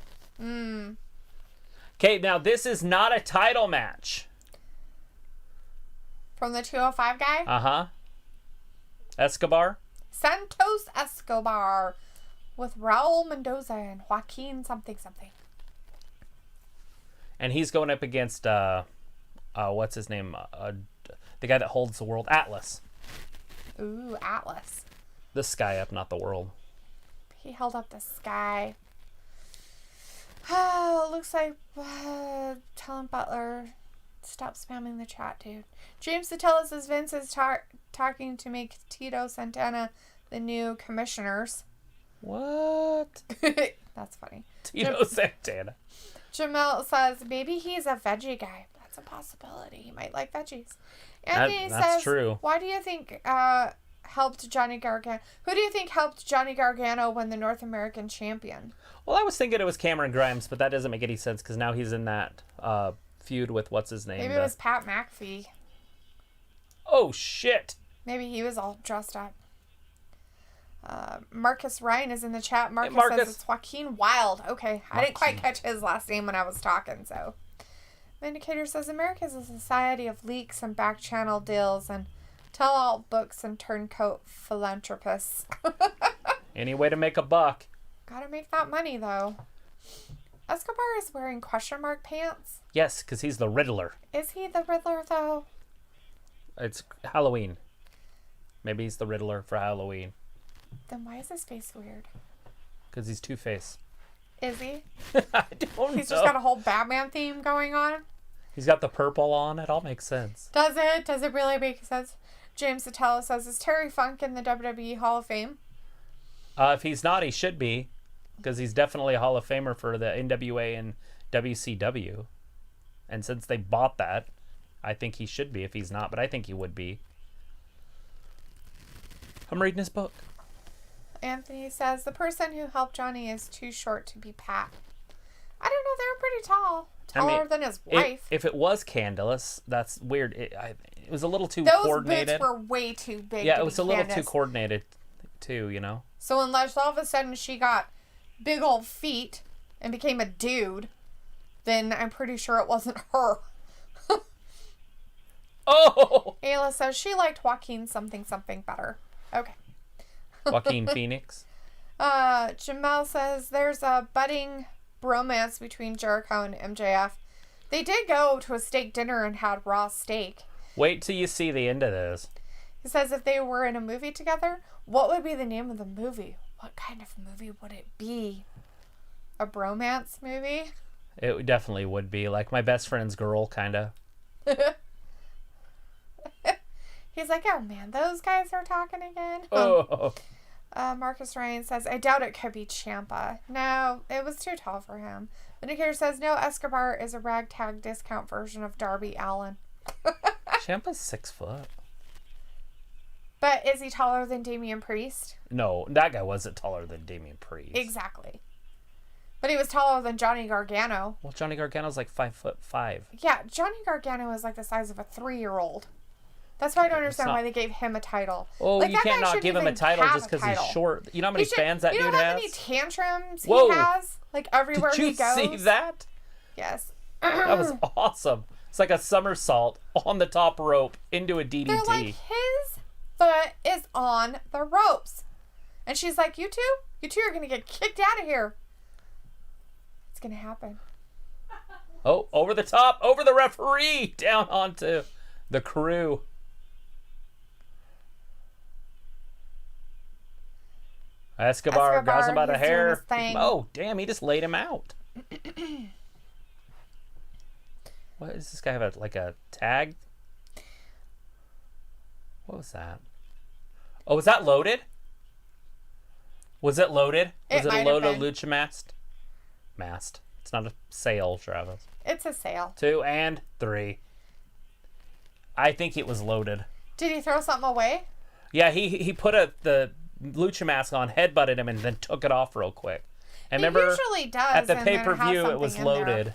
Okay, now this is not a title match. From the 205 guy? Uh-huh. Escobar? Santos Escobar. With Raul Mendoza and Joaquin something. And he's going up against, what's his name? The guy that holds the world, Atlas. Ooh, Atlas. The sky up, not the world. He held up the sky. Oh, looks like telling Butler, stop spamming the chat, dude. James Sotelo says Vince is talking to make Tito Santana the new commissioners. What? That's funny. Tito Santana. Jamel says maybe he's a veggie guy. That's a possibility. He might like veggies. Anthony That's says, true. Why do you think helped Johnny Gargano? Who do you think helped Johnny Gargano win the North American champion? Well, I was thinking it was Cameron Grimes, but that doesn't make any sense because now he's in that feud with what's his name? Maybe it was Pat McAfee. Oh, shit. Maybe he was all dressed up. Marcus Ryan is in the chat. Marcus, says it's Joaquin Wilde. Okay, I didn't quite catch his last name when I was talking, so. Vindicator says America is a society of leaks and back channel deals and tell-all books and turncoat philanthropists. Any way to make a buck. Gotta make that money, though. Escobar is wearing question mark pants. Yes, because he's the Riddler. Is he the Riddler, though? It's Halloween. Maybe he's the Riddler for Halloween. Then why is his face weird? Because he's Two-Face. Is he? I don't know. He's just got a whole Batman theme going on. He's got the purple on. It all makes sense. Does it? Does it really make sense? James Sotelo says, is Terry Funk in the WWE Hall of Fame? If he's not, he should be. Because he's definitely a Hall of Famer for the NWA and WCW. And since they bought that, I think he should be if he's not. But I think he would be. I'm reading his book. Anthony says, the person who helped Johnny is too short to be Pat. I don't know. They're pretty tall. Taller than his wife. If it was Candice, that's weird. It was a little too Those coordinated. boots were way too big. Yeah, to it was be a little Candice. too coordinated, too, you know? So unless all of a sudden she got big old feet and became a dude, then I'm pretty sure it wasn't her. Oh! Ayla says she liked Joaquin something better. Okay. Joaquin Phoenix. Jamel says there's a budding bromance between Jericho and MJF. They did go to a steak dinner and had raw steak. Wait till you see the end of this. He says if they were in a movie together, what would be the name of the movie? What kind of movie would it be? A bromance movie? It definitely would be. Like My Best Friend's Girl, kind of. He's like, oh man, those guys are talking again. Oh. Marcus Ryan says, I doubt it could be Ciampa. No, it was too tall for him. Vindicator says, no, Escobar is a ragtag discount version of Darby Allin. Ciampa's 6 foot. But is he taller than Damian Priest? No, that guy wasn't taller than Damian Priest. Exactly. But he was taller than Johnny Gargano. Well, Johnny Gargano's like 5'5". Yeah, Johnny Gargano is like the size of a 3-year-old. That's why I don't understand why they gave him a title. Oh, like, you can't not give him a title just because he's short. You know how many fans that dude has? You know how many tantrums he has? Like everywhere he goes? Did you see that? Yes. That was awesome. It's like a somersault on the top rope into a DDT. They're like, his foot is on the ropes. And she's like, you two are going to get kicked out of here. It's going to happen. Oh, over the top, over the referee, down onto the crew. Escobar grabs him by the hair. Oh, damn, he just laid him out. What does this guy have? Like a tag? What was that? Oh, was that loaded? Was it loaded? Was it a loaded lucha mast? It's not a sale, Travis. It's a sale. 2 and 3. I think it was loaded. Did he throw something away? Yeah, he put the lucha mask on, headbutted him, and then took it off real quick. And he remember, usually does, at the pay-per-view, it was loaded. There.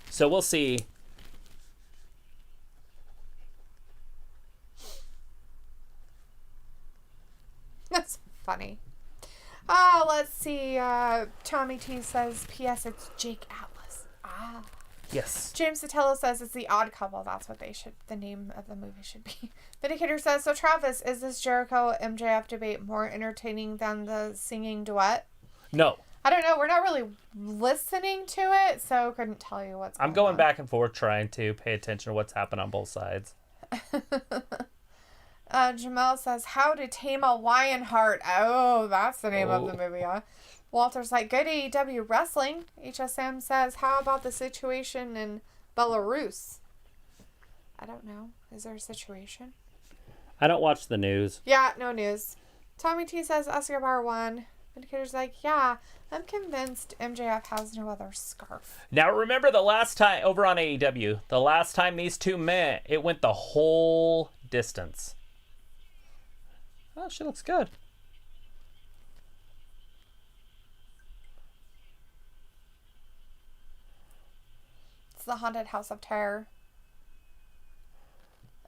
So we'll see. That's funny. Let's see. Tommy T says, P.S. It's Jake Atlas. Yes. James Sotelo says it's The Odd Couple. That's what the name of the movie should be. Vindicator says, so Travis, is this Jericho MJF debate more entertaining than the singing duet? No. I don't know. We're not really listening to it, so couldn't tell you what's going on. I'm going back and forth trying to pay attention to what's happened on both sides. Jamel says, how to Tame a Lionheart. Oh, that's the name of the movie, huh? Walter's like, good AEW wrestling. HSM says, how about the situation in Belarus? I don't know. Is there a situation? I don't watch the news. Yeah, no news. Tommy T says Escobar won. Vindicator's like, yeah, I'm convinced MJF has no other scarf. Now, remember the last time, over on AEW, the last time these two met, it went the whole distance. Oh, she looks good. It's the Haunted House of Terror.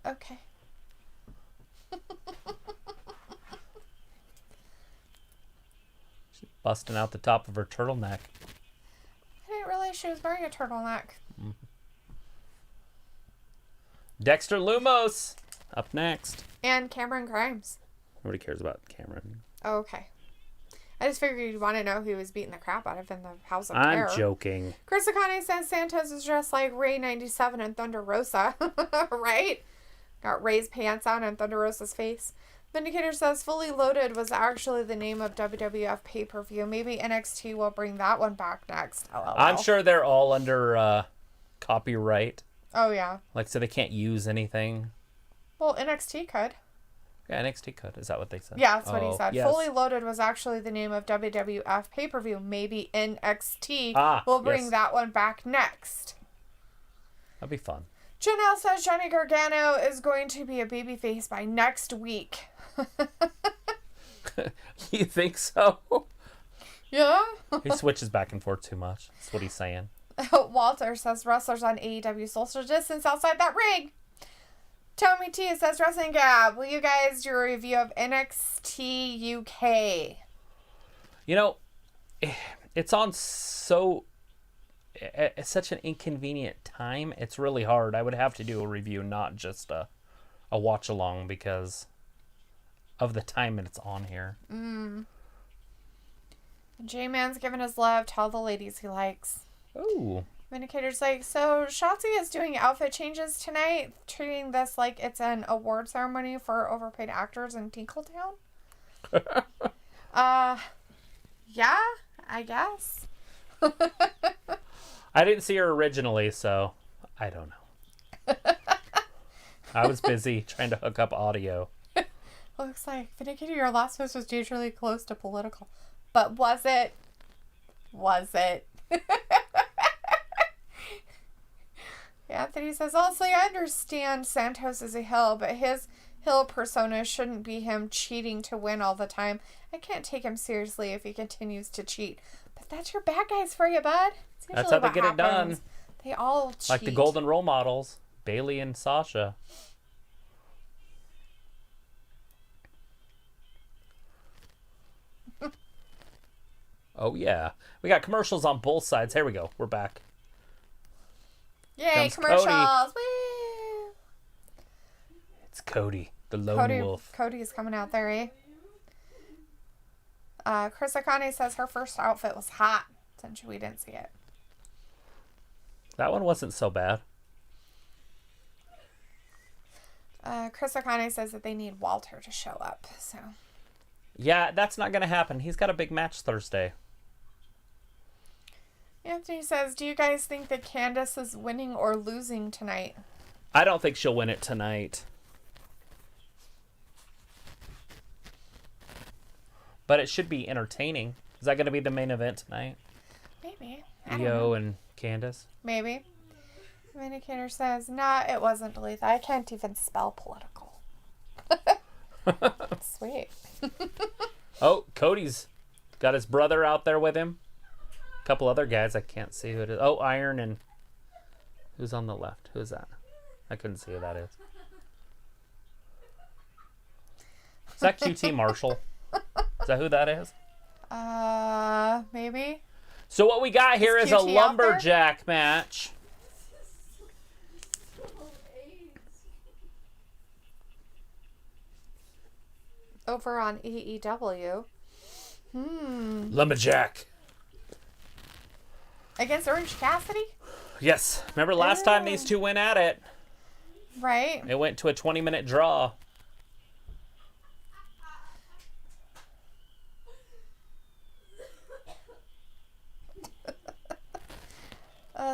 Okay. She's busting out the top of her turtleneck. I didn't realize she was wearing a turtleneck. Mm-hmm. Dexter Lumos up next. And Cameron Grimes. Nobody cares about Cameron. Oh, okay. I just figured you'd want to know who was beating the crap out of in the House of Terror. I'm joking. Chris Akane says Santos is dressed like Ray 97 and Thunder Rosa. Right? Got Ray's pants on and Thunder Rosa's face. Vindicator says Fully Loaded was actually the name of WWF pay-per-view. Maybe NXT will bring that one back next. LOL. I'm sure they're all under copyright. Oh, yeah. Like, so they can't use anything. Well, NXT could. Yeah, NXT could. Is that what they said? Yeah, that's what he said. Yes. Fully Loaded was actually the name of WWF pay-per-view. Maybe NXT will bring that one back next. That'd be fun. Janelle says Johnny Gargano is going to be a babyface by next week. You think so? Yeah. He switches back and forth too much. That's what he's saying. Walter says wrestlers on AEW social distance outside that ring. Tommy T says Wrestling Gab, will you guys do a review of NXT UK? You know, it's on it's such an inconvenient time. It's really hard. I would have to do a review, not just a watch along, because of the time it's on here. J-Man's giving his love to all the ladies he likes. Ooh. Vindicator's like, so Shotzi is doing outfit changes tonight, treating this like it's an award ceremony for overpaid actors in Tinkletown? Yeah, I guess. I didn't see her originally, so I don't know. I was busy trying to hook up audio. Looks like, Vindicator, your last post was usually close to political. But was it? Was it? Anthony says, honestly, I understand Santos is a heel, but his heel persona shouldn't be him cheating to win all the time. I can't take him seriously if he continues to cheat. But that's your bad guys for you, bud. That's how they get it done. They all cheat. Like the golden role models, Bailey and Sasha. Oh, yeah. We got commercials on both sides. Here we go. We're back. Yay, Comes commercials. Cody. Woo! It's Cody, the lone wolf. Cody is coming out there, eh? Chris Akane says her first outfit was hot since we didn't see it. That one wasn't so bad. Chris Akane says that they need Walter to show up, so. Yeah, that's not going to happen. He's got a big match Thursday. Anthony says, do you guys think that Candice is winning or losing tonight? I don't think she'll win it tonight. But it should be entertaining. Is that going to be the main event tonight? Maybe. Io and Candice? Maybe. Vindicator says, nah, it wasn't Letha. I can't even spell political. Sweet. Oh, Cody's got his brother out there with him. A couple other guys. I can't see who it is. Oh, Iron and... Who's on the left? Who's that? I couldn't see who that is. Is that QT Marshall? Is that who that is? Maybe. So what we got here is a QT out there? lumberjack match. Over on AEW. Lumberjack. Against Orange Cassidy? Yes. Remember last time these two went at it? Right. It went to a 20-minute draw.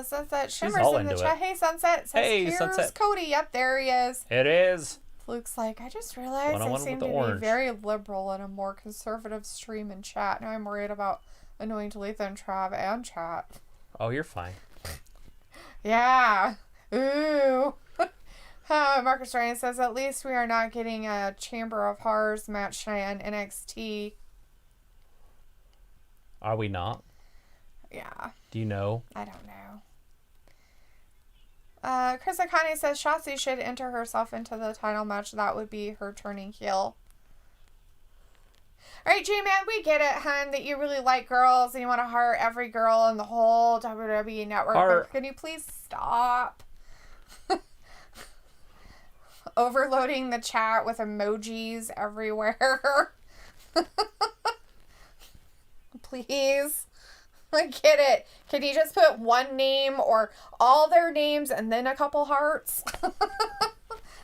Sunset She's Shimmers all in the into chat. it. Hey, Sunset. Says, Hey, here's Sunset. Cody. Yep, there he is. It is. Luke's like, I just realized I One-on-one seem with to the orange. be very liberal in a more conservative stream and chat. Now I'm worried about annoying Talitha and Trav and chat. Oh, you're fine. Yeah. Ooh. Marcus Ryan says, at least we are not getting a Chamber of Horrors match tonight on NXT. Are we not? Yeah. Do you know? I don't know. Chris Akane says Shotzi should enter herself into the title match. That would be her turning heel. Alright, J-Man, we get it, hun, that you really like girls and you want to heart every girl in the whole WWE network. But can you please stop overloading the chat with emojis everywhere? Please. I get it. Can you just put one name or all their names and then a couple hearts?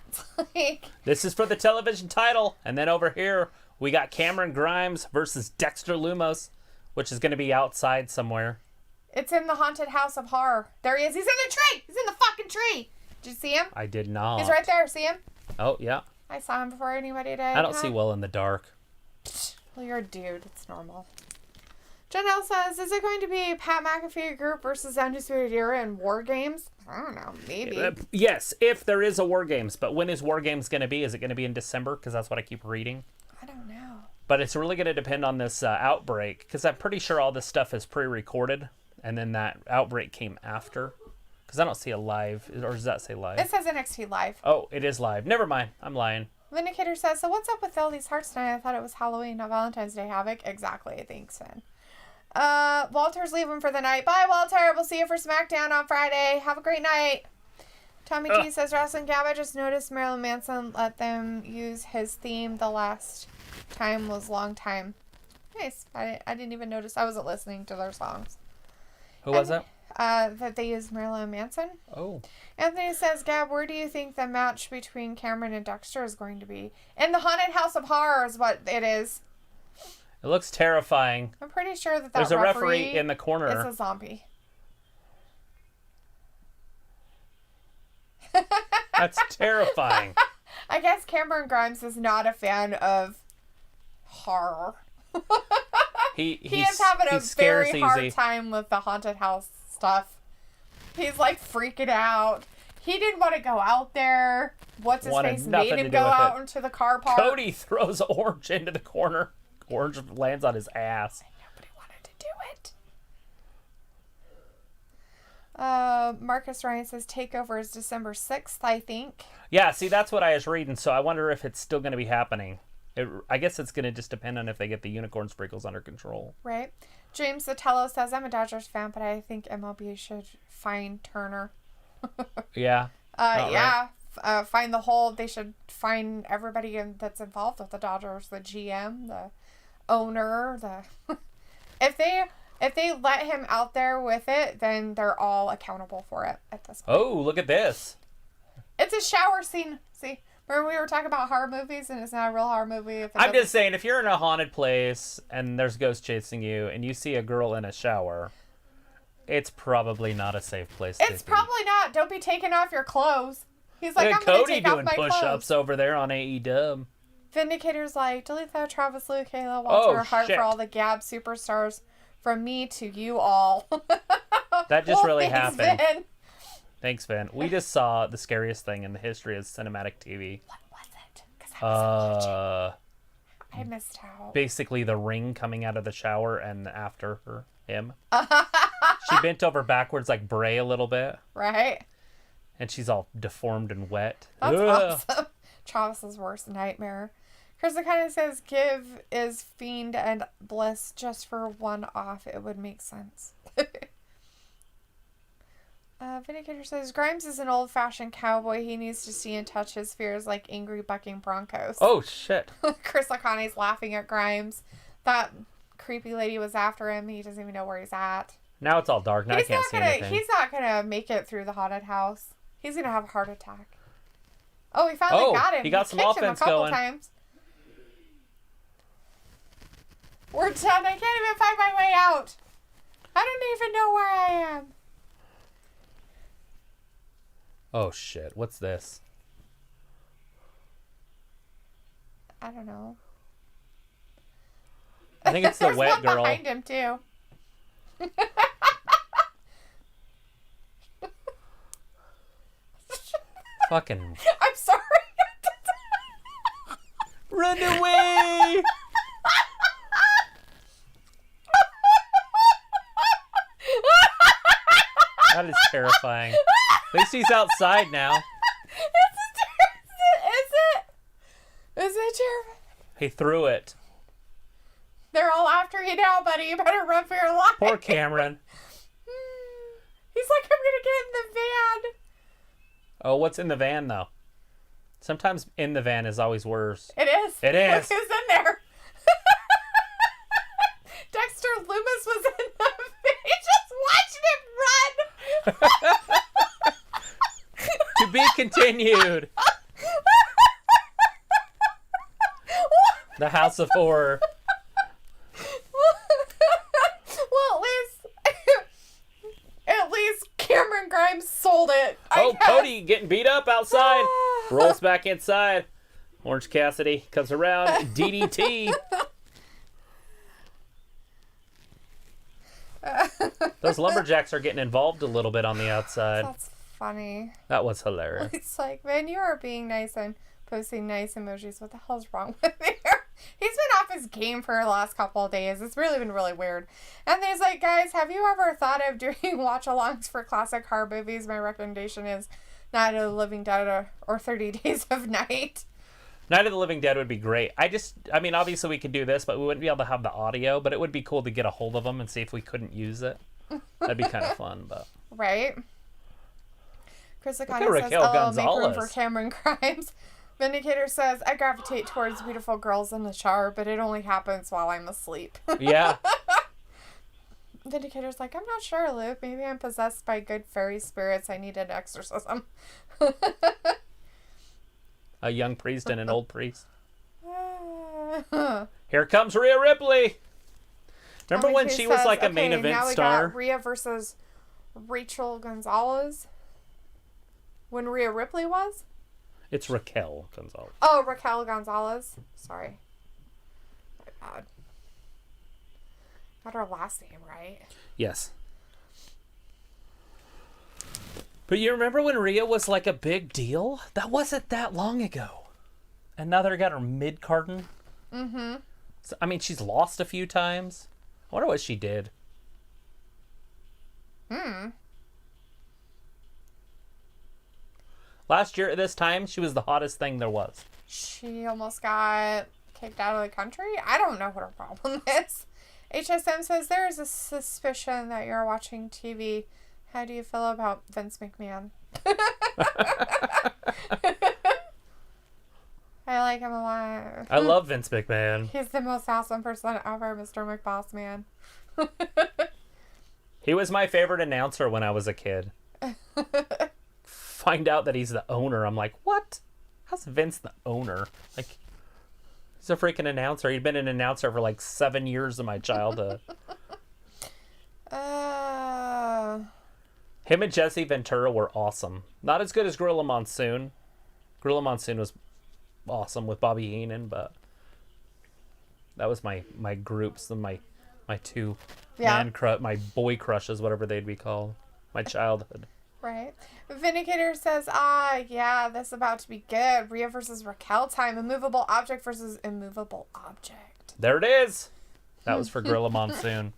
It's like... This is for the television title. And then over here, we got Cameron Grimes versus Dexter Lumos, which is going to be outside somewhere. It's in the haunted house of horror. There he is. He's in the tree. He's in the fucking tree. Did you see him? I did not. He's right there. See him? Oh, yeah. I saw him before anybody did. I don't see well in the dark. Well, you're a dude. It's normal. Janelle says, is it going to be Pat McAfee group versus Undisputed Era in War Games? I don't know. Maybe. Yes, if there is a War Games. But when is War Games going to be? Is it going to be in December? Because that's what I keep reading. I don't know. But it's really going to depend on this outbreak. Because I'm pretty sure all this stuff is pre-recorded. And then that outbreak came after. Because I don't see a live. Or does that say live? It says NXT Live. Oh, it is live. Never mind. I'm lying. Vindicator says, so what's up with all these hearts tonight? I thought it was Halloween, not Valentine's Day. Havoc. Exactly. Thanks, Finn. Walter's leaving for the night. Bye, Walter. We'll see you for SmackDown on Friday. Have a great night. Tommy T says, WrestlingGab, I just noticed Marilyn Manson let them use his theme the last time was Long Time. Nice. I didn't even notice. I wasn't listening to their songs. Who was that? That they used Marilyn Manson. Oh. Anthony says, Gab, where do you think the match between Cameron and Dexter is going to be? In the Haunted House of Horror is what it is. It looks terrifying. I'm pretty sure that there's a referee in the corner. It's a zombie. That's terrifying. I guess Cameron Grimes is not a fan of horror. He is having a very hard time with the haunted house stuff. He's like freaking out. He didn't want to go out there. What's his face made him go out into the car park. Cody throws Orange into the corner. Orange lands on his ass. And nobody wanted to do it. Marcus Ryan says TakeOver is December 6th, I think. Yeah, see, that's what I was reading, so I wonder if it's still going to be happening. I guess it's going to just depend on if they get the unicorn sprinkles under control. Right. James Sotelo says, I'm a Dodgers fan, but I think MLB should find Turner. Yeah. Yeah. Right. Find the whole, they should find everybody that's involved with the Dodgers, the GM, the owner, if they let him out there with it, then they're all accountable for it at this point. Oh, look at this. It's a shower scene. See, remember we were talking about horror movies and it's not a real horror movie. I'm just saying, if you're in a haunted place and there's ghosts chasing you and you see a girl in a shower, it's probably not a safe place to be. It's probably not. Don't be taking off your clothes. He's like, I'm going to take off my clothes. Cody doing push-ups over there on AEW. Vindicator's like, delete that, Travis, Luke, Kayla, Walter, heart for all the Gab superstars. From me to you all. That just really happened. Vin. Thanks, Vin. We just saw the scariest thing in the history of cinematic TV. What was it? Because I was I missed out. Basically, the ring coming out of the shower and after him. She bent over backwards like Bray a little bit. Right. And she's all deformed and wet. That's awesome. Travis's worst nightmare. Chris kind of says, give is Fiend and Bliss just for one off. It would make sense. Vindicator says, Grimes is an old-fashioned cowboy. He needs to see and touch his fears like angry bucking broncos. Oh, shit. Chris Lacani's laughing at Grimes. That creepy lady was after him. He doesn't even know where he's at. Now it's all dark. Now I can't see anything. He's not going to make it through the haunted house. He's going to have a heart attack. Oh, he finally got him. He got some offense going. Times. We're done. I can't even find my way out. I don't even know where I am. Oh, shit. What's this? I don't know. I think it's the There's wet one girl. behind him, too. Fucking. I'm sorry. Run away! That is terrifying. At least he's outside now. Is it terrifying? He threw it. They're all after you now, buddy. You better run for your life. Poor Cameron. He's like, I'm gonna get in the van. Oh, what's in the van, though? Sometimes in the van is always worse. It is. It is. Look who's in there. Dexter Loomis was in the van. Just watching him run. To be continued. The House of Horror. Well, at least Cameron Grimes sold it. I guess. Cody getting beat up outside. Rolls back inside. Orange Cassidy comes around. DDT. Those lumberjacks are getting involved a little bit on the outside. That's funny. That was hilarious. It's like, man, you are being nice and posting nice emojis. What the hell's wrong with you? He's been off his game for the last couple of days. It's really been really weird. And he's like, guys, have you ever thought of doing watch-alongs for classic horror movies? My recommendation is Night of the Living Dead or 30 Days of Night. Night of the Living Dead would be great. I mean, obviously we could do this, but we wouldn't be able to have the audio. But it would be cool to get a hold of them and see if we couldn't use it. That'd be kind of fun, but... Right? Chris Akane says, Raquel make room for Gonzalez. Cameron Grimes. Vindicator says, I gravitate towards beautiful girls in the shower, but it only happens while I'm asleep. Yeah. Vindicator's like, I'm not sure, Luke. Maybe I'm possessed by good fairy spirits. I need an exorcism. A young priest and an old priest. Here comes Rhea Ripley. Remember when she was like a main event now we star? got Rhea versus Rachel Gonzalez. When Rhea Ripley was? It's Raquel Gonzalez. Oh, Raquel Gonzalez. Sorry. My bad. Got her last name right. Yes. But you remember when Rhea was like a big deal? That wasn't that long ago. And now they got her mid-carding. Mm-hmm. So, I mean, she's lost a few times. I wonder what she did. Last year at this time, she was the hottest thing there was. She almost got kicked out of the country. I don't know what her problem is. HSM says there is a suspicion that you're watching TV. How do you feel about Vince McMahon? I like him a lot. I love Vince McMahon. He's the most awesome person ever, Mr. McBoss Man. He was my favorite announcer when I was a kid. Find out that he's the owner. I'm like, what? How's Vince the owner? Like, he's a freaking announcer. He'd been an announcer for like 7 years of my childhood. Him and Jesse Ventura were awesome. Not as good as Gorilla Monsoon. Gorilla Monsoon was awesome with Bobby Heenan, but that was my groups and my two my boy crushes, whatever they'd be called. My childhood. Right. Vindicator says, yeah, this is about to be good. Rhea versus Raquel time. Immovable object versus immovable object. There it is. That was for Gorilla Monsoon.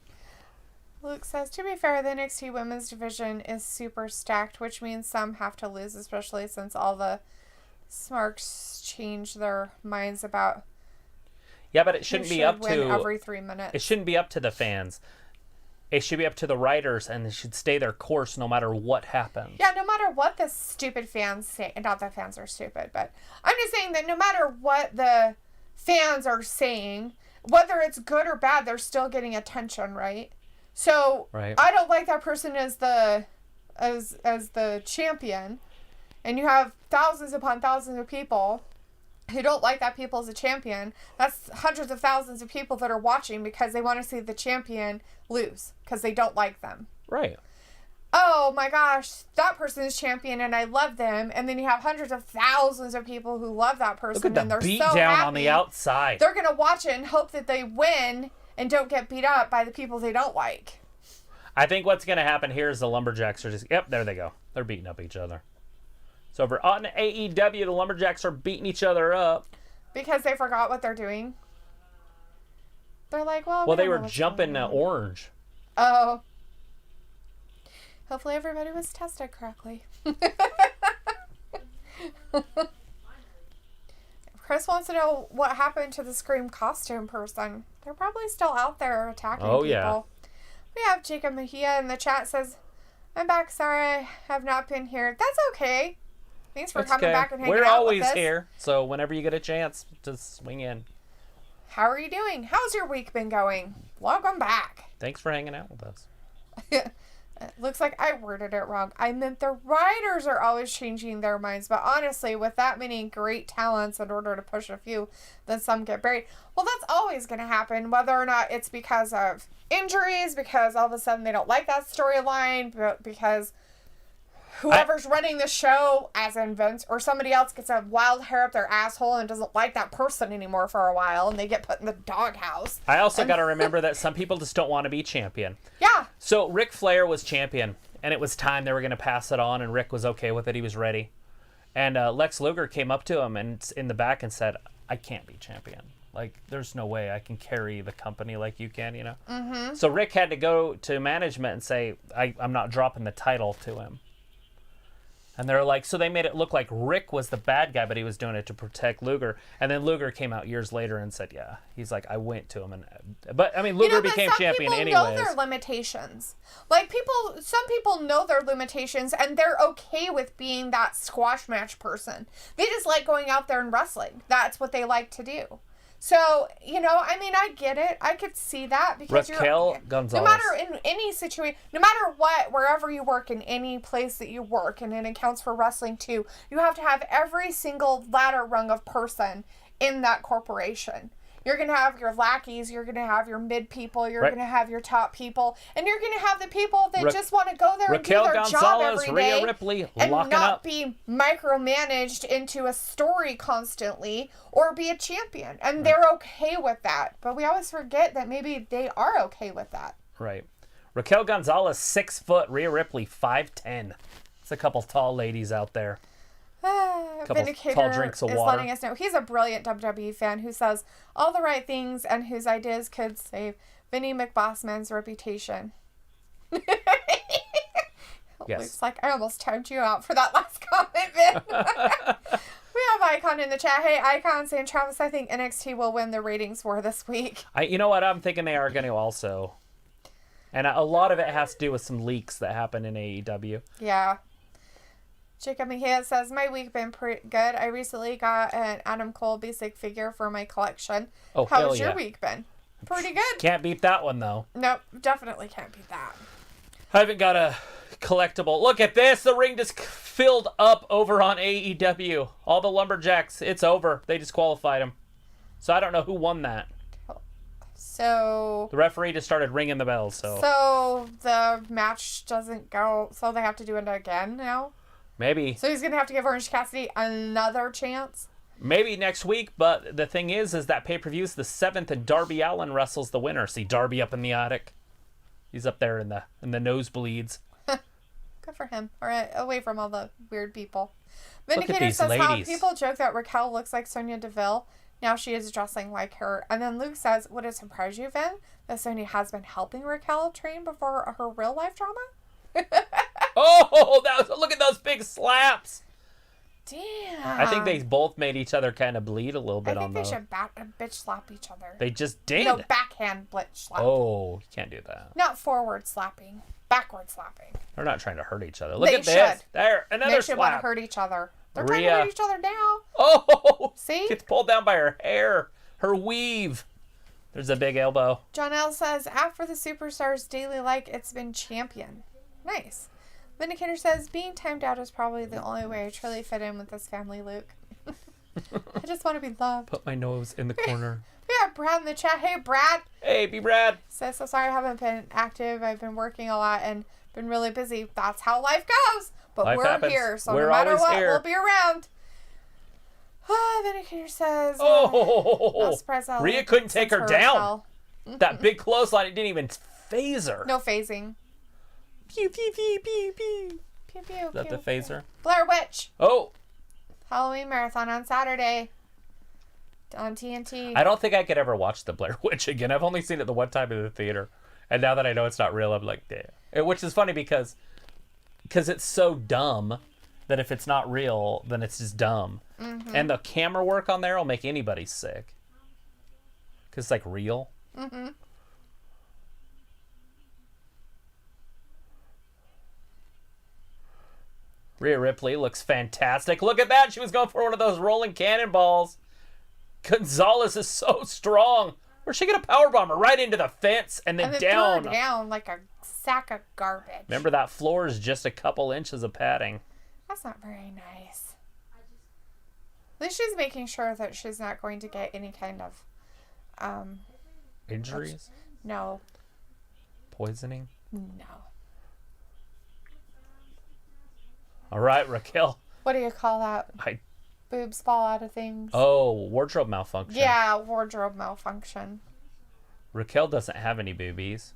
Luke says, to be fair, the NXT women's division is super stacked, which means some have to lose, especially since all the smarks change their minds about Yeah, but it shouldn't be up to every 3 minutes. It shouldn't be up to the fans. It should be up to the writers, and they should stay their course no matter what happens. Yeah, no matter what the stupid fans say. Not that fans are stupid, but I'm just saying that no matter what the fans are saying, whether it's good or bad, they're still getting attention, right? So right. I don't like that person as the champion, and you have thousands upon thousands of people who don't like that people as a champion. That's hundreds of thousands of people that are watching because they want to see the champion lose because they don't like them. Right. oh my gosh, that person is champion and I love them. And then you have hundreds of thousands of people who love that person. Look at and the they're beat so down happy. on the outside. They're going to watch it and hope that they win and don't get beat up by the people they don't like. I think what's going to happen here is the Lumberjacks are just... Yep, there they go. They're beating up each other. So over on AEW, the Lumberjacks are beating each other up. Because they forgot what they're doing. They're like, well, they were jumping orange. Oh. Hopefully everybody was tested correctly. Chris wants to know what happened to the Scream costume person. They're probably still out there attacking people. Yeah. We have Jacob Mejia in the chat says, I'm back. Sorry I have not been here. That's okay. Thanks for coming back and hanging out with us. We're always here. So whenever you get a chance, just swing in. How are you doing? How's your week been going? Welcome back. Thanks for hanging out with us. It looks like I worded it wrong. I meant the writers are always changing their minds. But honestly, with that many great talents in order to push a few, then some get buried. Well, that's always going to happen, whether or not it's because of injuries, because all of a sudden they don't like that storyline, but because whoever's running the show, as in Vince, or somebody else gets a wild hair up their asshole and doesn't like that person anymore for a while, and they get put in the doghouse. I also got to remember that some people just don't want to be champion. Yeah. So Ric Flair was champion, and it was time they were going to pass it on, and Rick was okay with it. He was ready. And Lex Luger came up to him and in the back and said, I can't be champion. Like, there's no way I can carry the company like you can, you know? Mm-hmm. So Rick had to go to management and say, I'm not dropping the title to him. And they're like, so they made it look like Rick was the bad guy, but he was doing it to protect Luger. And then Luger came out years later and said, yeah. He's like, I went to him. But I mean, Luger became champion anyways. Some people know their limitations. Like, some people know their limitations, and they're okay with being that squash match person. They just like going out there and wrestling. That's what they like to do. So, you know, I mean, I get it. I could see that because Raquel Gonzalez. No matter in any situation, no matter what, wherever you work, in any place that you work, and it accounts for wrestling too, you have to have every single ladder rung of person in that corporation. You're going to have your lackeys, you're going to have your mid people, you're going to have your top people, and you're going to have the people that just want to go there and do their job every day Rhea Ripley, and locking not up. be micromanaged into a story constantly or be a champion. And they're okay with that. But we always forget that maybe they are okay with that. Right. Raquel Gonzalez, 6 foot. Rhea Ripley, 5'10". It's a couple tall ladies out there. Vindicator tall drinks of is water. letting us know he's a brilliant WWE fan who says all the right things and whose ideas could save Vinnie McBossman's reputation. Yes. Looks like I almost timed you out for that last comment, Vin. We have Icon in the chat. Hey, Icon saying, Travis, I think NXT will win the ratings war this week. You know what? I'm thinking they are going to also. And a lot of it has to do with some leaks that happen in AEW. Yeah. Jacob Mejia says, my week been pretty good. I recently got an Adam Cole basic figure for my collection. Oh, how's your week been? Pretty good. Can't beat that one, though. Nope, definitely can't beat that. I haven't got a collectible. Look at this. The ring just filled up over on AEW. All the Lumberjacks. It's over. They disqualified him. So I don't know who won that. So the referee just started ringing the bells. So the match doesn't go. So they have to do it again now? Maybe. So he's going to have to give Orange Cassidy another chance? Maybe next week, but the thing is that pay-per-view is the 7th, and Darby Allin wrestles the winner. See Darby up in the attic. He's up there in the nosebleeds. Good for him. Or away from all the weird people. Look at Vindicator these says ladies. how people joke that Raquel looks like Sonya Deville. Now she is dressing like her. And then Luke says, would it surprise you, Vin, that Sonya has been helping Raquel train before her real-life drama? Oh, look at those big slaps. Damn. I think they both made each other kind of bleed a little bit I on think the... they should bitch slap each other. They just did. No, backhand bitch slap. Oh, you can't do that. Not forward slapping. Backward slapping. They're not trying to hurt each other. Look They at this. should. There, another They should slap. want to hurt each other. They're trying to Rhea. hurt each other now. Oh, See? gets pulled down by her hair, her weave. There's a big elbow. John L says, after the superstars daily like, it's been champion. Nice. Vindicator says, being timed out is probably the only way I truly fit in with this family, Luke. I just want to be loved. Put my nose in the corner. We have Brad in the chat. Hey, Brad. Hey, be Brad. Says, so sorry I haven't been active. I've been working a lot and Been really busy. That's how life goes. But Life we're happens. here, so We're no matter always what, here. we'll be around. Vindicator says, Oh, not surprised that Rhea Lita couldn't take her sends down. hell. That big clothesline, it didn't even phase her. No phasing. Pew, pew, pew, pew, pew. Pew, pew, Is that pew, the phaser? Blair Witch. Oh, Halloween Marathon on Saturday. On TNT. I don't think I could ever watch the Blair Witch again. I've only seen it the one time in the theater. And now that I know it's not real, I'm like, damn. Which is funny because it's so dumb that if it's not real, then it's just dumb. Mm-hmm. And the camera work on there will make anybody sick. Because it's like real. Mm-hmm. Rhea Ripley looks fantastic. Look at that. She was going for one of those rolling cannonballs. Gonzalez is so strong. Where's she going to powerbomb her? Right into the fence and then down. Threw her down like a sack of garbage. Remember, that floor is just a couple inches of padding. That's not very nice. At least she's making sure that she's not going to get any kind of... Injuries? No. Poisoning? No. All right, Raquel. What do you call that? Boobs fall out of things. Oh, wardrobe malfunction. Yeah, wardrobe malfunction. Raquel doesn't have any boobies.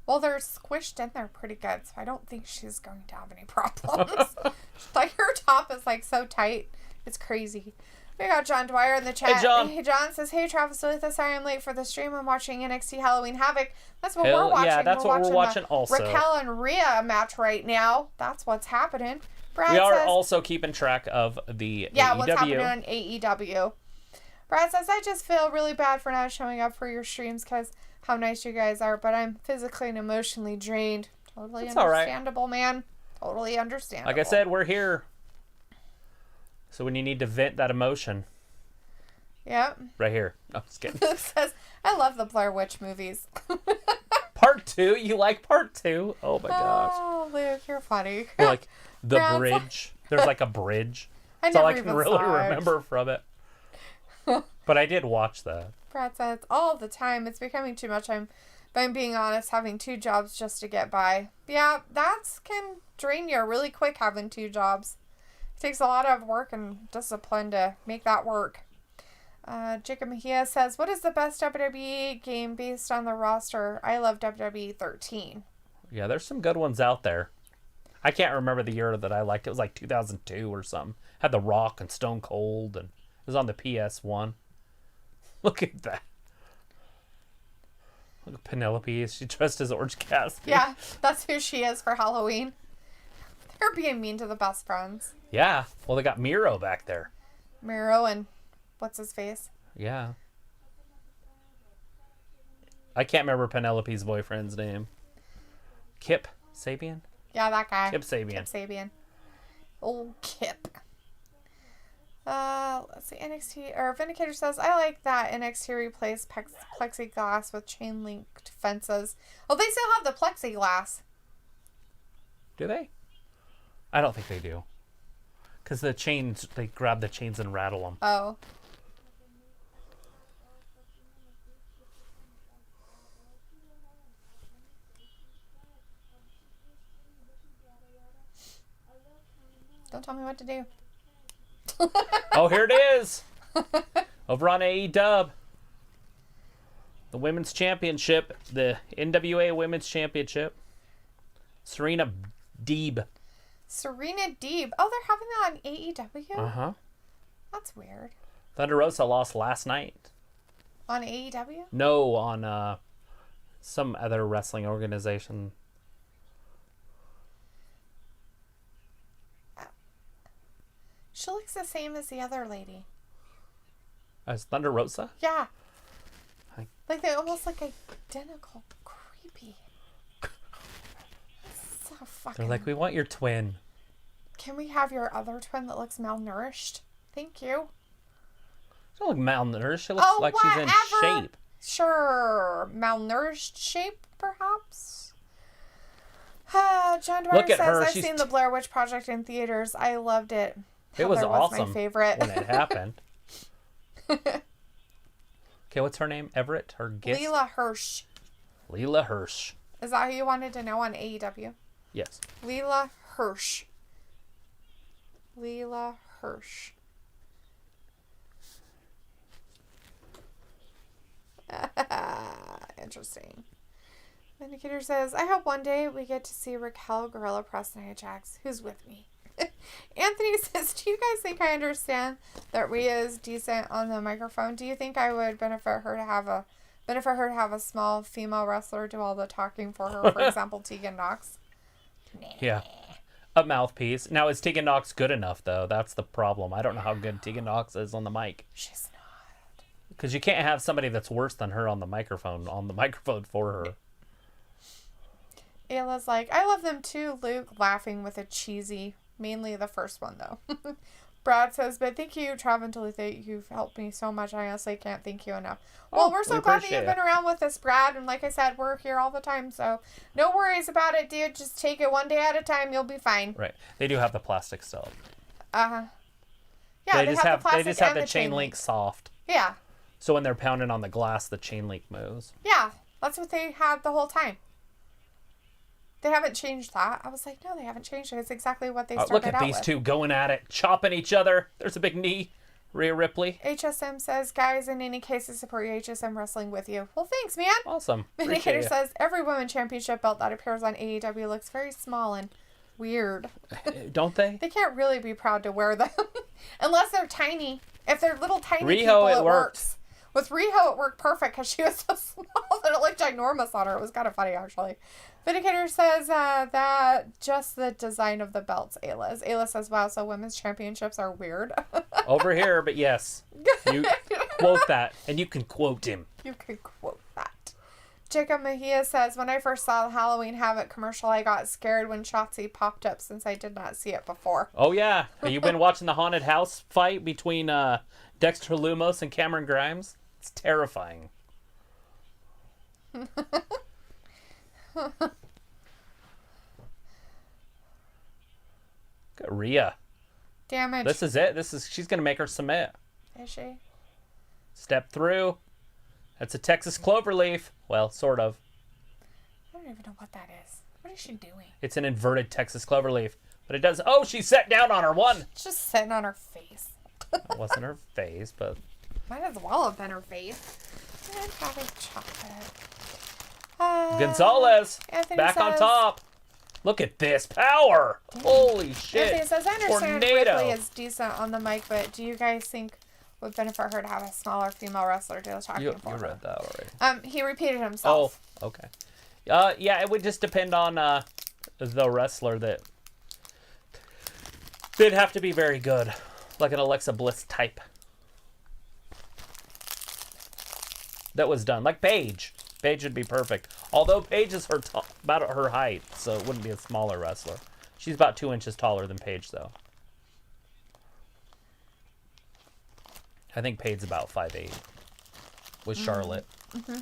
Well, they're squished in there pretty good, so I don't think she's going to have any problems. Like, her top is, like, so tight. It's crazy. We got John Dwyer in the chat. Hey, John. Hey, John says, hey, Travis Letha, sorry I'm late for the stream. I'm watching NXT Halloween Havoc. That's what we're watching. Yeah, that's what we're watching also. Raquel and Rhea match right now. That's what's happening. Brad we are says, also keeping track of the yeah, AEW. what's happening on AEW. Brad says, I just feel really bad for not showing up for your streams because how nice you guys are, but I'm physically and emotionally drained. Totally That's understandable, man. Totally understandable. Like I said, we're here. So when you need to vent that emotion. Yep. Right here. No, I'm just kidding. Luke says, I love the Blair Witch movies. Part 2? You like part 2? Oh my gosh. Oh, Luke, you're funny. Like the Brad's bridge. There's like a bridge. I That's all I never can even really saw it. remember from it. But I did watch that. Brad says, all the time. It's becoming too much. I'm being honest, having 2 jobs just to get by. Yeah, that can drain you really quick, having 2 jobs. It takes a lot of work and discipline to make that work. Jacob Mejia says, what is the best WWE game based on the roster? I love WWE 13. Yeah, there's some good ones out there. I can't remember the year that I liked. It was like 2002 or something. Had The Rock and Stone Cold, and it was on the PS1. Look at that. Look at Penelope. She dressed as Orange Cassidy. Yeah, that's who she is for Halloween. They're being mean to the best friends. Yeah. Well, they got Miro back there. Miro and what's his face? Yeah. I can't remember Penelope's boyfriend's name. Kip Sabian? Yeah, that guy. Kip Sabian. Kip Sabian. Oh, Kip. Let's see. NXT, or Vindicator says, I like that NXT replaced plexiglass with chain linked fences. Oh, they still have the plexiglass. Do they? I don't think they do. Because the chains, they grab the chains and rattle them. Oh. Don't tell me what to do. Oh, here it is. Over on AEW. The Women's Championship. The NWA Women's Championship. Serena Deeb. Serena Deeb. Oh, they're having that on AEW? Uh-huh. That's weird. Thunder Rosa lost last night. On AEW? No, on some other wrestling organization. She looks the same as the other lady. As Thunder Rosa? Yeah. Like they almost look identical. Creepy. So fucking... They're like, we want your twin. Can we have your other twin that looks malnourished? Thank you. She don't look malnourished. She looks like she's in shape. Sure. Malnourished shape, perhaps? John Dwyer Look at says, her. I've seen the Blair Witch Project in theaters. I loved it. It was Heather awesome my favorite. when it happened. Okay, what's her name? Everett? Her guest? Leela Hirsch. Leela Hirsch. Is that who you wanted to know on AEW? Yes. Leela Hirsch. Leela Hirsch. Interesting. Vindicator says, I hope one day we get to see Raquel Gorilla Press Nia Jax. Who's with me? Anthony says, do you guys think I understand that Rhea is decent on the microphone? Do you think I would benefit her to have a small female wrestler do all the talking for her? For example, Tegan Nox. Yeah. A mouthpiece. Now, is Tegan Nox good enough, though? That's the problem. I don't know how good Tegan Nox is on the mic. She's not. Because you can't have somebody that's worse than her on the microphone for her. Ayla's like, I love them too, Luke, laughing with a cheesy, mainly the first one, though. Brad says, but thank you, Trav and Talitha. You've helped me so much. I honestly can't thank you enough. Well, we're so glad that you've been around with us, Brad. And like I said, we're here all the time. So no worries about it, dude. Just take it one day at a time. You'll be fine. Right. They do have the plastic still. Uh-huh. Yeah, they just have the chain link soft. Yeah. So when they're pounding on the glass, the chain link moves. Yeah. That's what they had the whole time. They haven't changed that. I was like, no, they haven't changed it. It's exactly what they started out with. Look at these two going at it, chopping each other. There's a big knee. Rhea Ripley. HSM says, guys, in any case, I support HSM wrestling with you. Well, thanks, man. Awesome. Vindicator says, every women championship belt that appears on AEW looks very small and weird. Don't they? They can't really be proud to wear them. Unless they're tiny. If they're little tiny Riho, people, it works. works. With Riho, it worked perfect because she was so small that it looked ginormous on her. It was kind of funny, actually. Vindicator says that just the design of the belts, Ayla says, wow, so women's championships are weird. Over here, but yes. You quote that, and you can quote him. You can quote that. Jacob Mejia says, when I first saw the Halloween Havoc commercial, I got scared when Shotzi popped up since I did not see it before. Oh, yeah. Have you been watching the haunted house fight between Dexter Lumos and Cameron Grimes? It's terrifying. Got Rhea. Damage. This is it. She's gonna make her submit. Is she? Step through. That's a Texas cloverleaf. Well, sort of. I don't even know what that is. What is she doing? It's an inverted Texas cloverleaf. But it does. Oh, she sat down on her one. It's just sitting on her face. It wasn't her face, but. Might as well have been her face. And having chocolate. Gonzalez. Anthony back says, on top. Look at this power. Holy shit. Anthony says, I understand Tornado. Ripley is decent on the mic, but do you guys think would benefit her to have a smaller female wrestler do the talking for her? You read that already. He repeated himself. Oh, okay. Yeah, it would just depend on the wrestler that they'd have to be very good, like an Alexa Bliss type. That was done like Paige. Paige would be perfect. Although Paige is about her height, so it wouldn't be a smaller wrestler. She's about 2 inches taller than Paige, though. I think Paige's about 5'8" with Charlotte. Mm-hmm.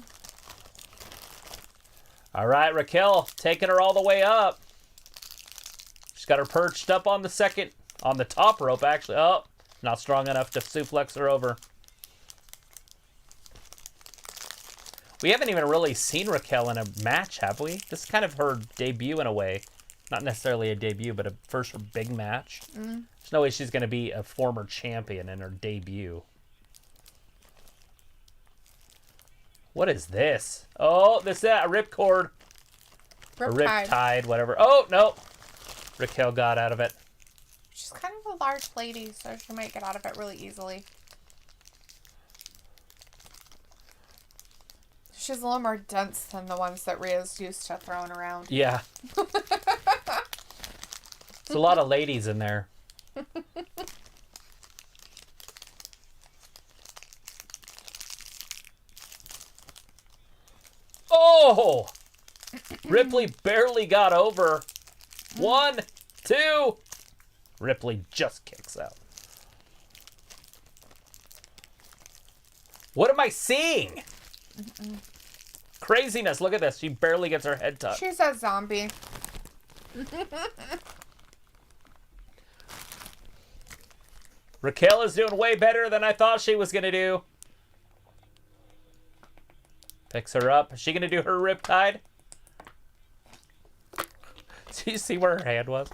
All right, Raquel taking her all the way up. She's got her perched up on the top rope, actually. Oh, not strong enough to suplex her over. We haven't even really seen Raquel in a match, have we? This is kind of her debut in a way. Not necessarily a debut, but a first big match. There's no way she's going to be a former champion in her debut. What is this? Oh, this is a ripcord. Riptide, whatever. Oh, no. Raquel got out of it. She's kind of a large lady, so she might get out of it really easily. She's a little more dense than the ones that Rhea's used to throwing around. Yeah. There's a lot of ladies in there. Oh! Ripley barely got over. 1, 2. Ripley just kicks out. What am I seeing? Craziness. Look at this. She barely gets her head touched. She's a zombie. Raquel is doing way better than I thought she was going to do. Picks her up. Is she going to do her riptide? you see where her hand was?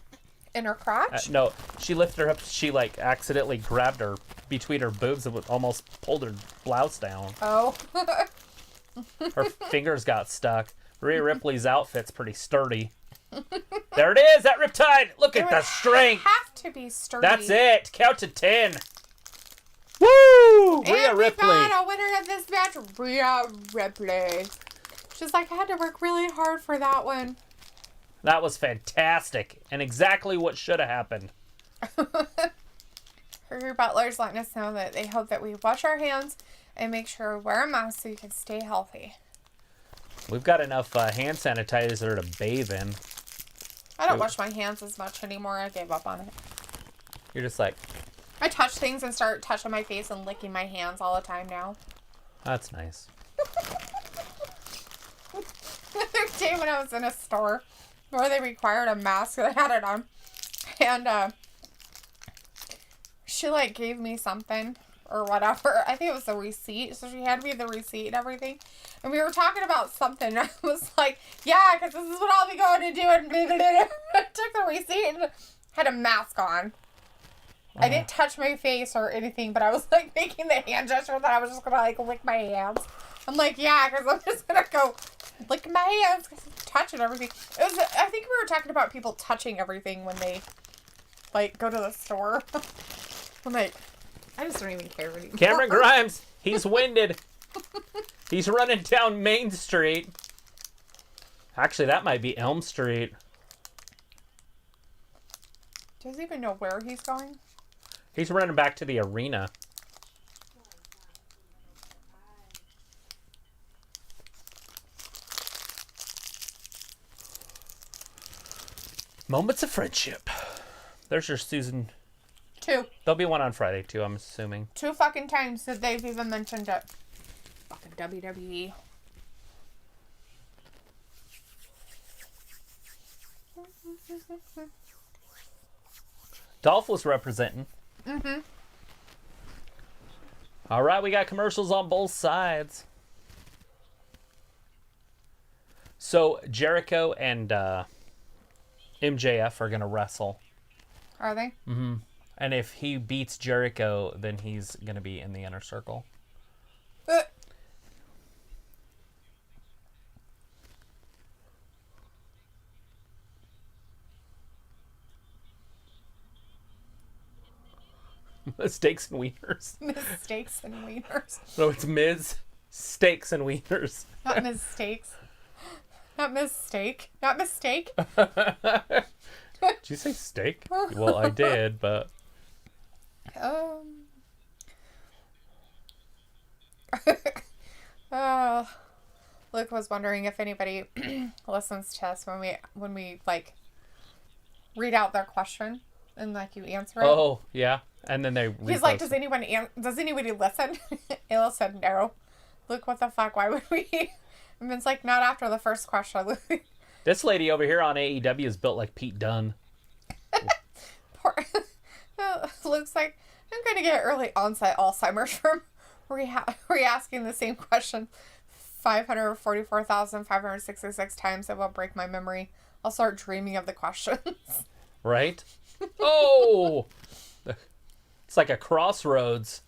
In her crotch? No, she lifted her up. She like accidentally grabbed her between her boobs and almost pulled her blouse down. Oh. Her fingers got stuck. Rhea Ripley's outfit's pretty sturdy. There it is, that Riptide. Look at the strength. Have to be sturdy. That's it. Count to 10. Woo! Rhea Ripley. We got a winner of this match, Rhea Ripley. She's like, I had to work really hard for that one. That was fantastic and exactly what should have happened. Her butler's letting us know that they hope that we wash our hands and make sure we wear a mask so you can stay healthy. We've got enough hand sanitizer to bathe in. I don't wash my hands as much anymore. I gave up on it. You're just like... I touch things and start touching my face and licking my hands all the time now. That's nice. The other day when I was in a store where they required a mask, I had it on. And she like gave me something or whatever. I think it was a receipt. So she had me the receipt and everything. And we were talking about something. And I was like, yeah, because this is what I'll be going to do. And I took the receipt and had a mask on. I didn't touch my face or anything, but I was like making the hand gesture that I was just going to like lick my hands. I'm like, yeah, because I'm just going to go lick my hands, touching everything. I think we were talking about people touching everything when they like go to the store. I'm like, I just don't even care anymore. Cameron Grimes, he's winded. He's running down Main Street. Actually, that might be Elm Street. Does he even know where he's going? He's running back to the arena. Moments of friendship. There's your Susan. 2. There'll be one on Friday, too, I'm assuming. 2 fucking times that they've even mentioned it. Fucking WWE. Dolph was representing. Mm-hmm. All right, we got commercials on both sides. So Jericho and MJF are going to wrestle. Are they? Mm-hmm. And if he beats Jericho, then he's going to be in the inner circle. Steaks and wieners. Mistakes and wieners. No, it's Ms. Steaks and wieners. Not mistakes. Not mistake. Not mistake. Did you say steak? Well, I did, but... Luke was wondering if anybody listens to us when we like read out their question and like you answer it. Oh, yeah. And then they He's like, does anybody listen? Ayla said no. Luke, what the fuck? Why would we? And it's like, not after the first question. This lady over here on AEW is built like Pete Dunne. Poor Luke's like, I'm going to get early onset Alzheimer's from re-asking the same question 544,566 times. It will break my memory. I'll start dreaming of the questions. Right? Oh! It's like a crossroads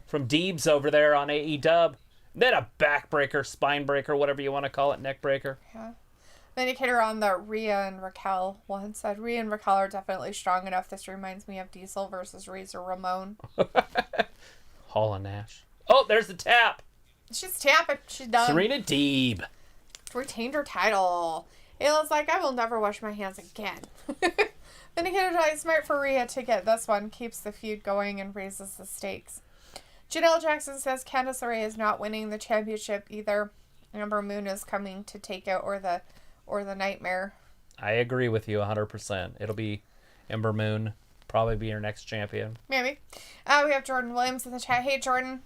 from Deebs over there on AEW. Then a backbreaker, spine breaker, whatever you want to call it, neck breaker. Yeah. The indicator on the Rhea and Raquel one said, Rhea and Raquel are definitely strong enough. This reminds me of Diesel versus Razor Ramon. Hall and Nash. Oh, there's the tap. She's tapping. She's done. Serena Deeb. Retained her title. Ayla's like, I will never wash my hands again. The indicator is smart for Rhea to get this one. Keeps the feud going and raises the stakes. Janelle Jackson says Candice LeRae is not winning the championship either. Ember Moon is coming to take it, or the Nightmare. I agree with you 100%. It'll be Ember Moon. Probably be your next champion. Maybe. We have Jordan Williams in the chat. Hey, Jordan.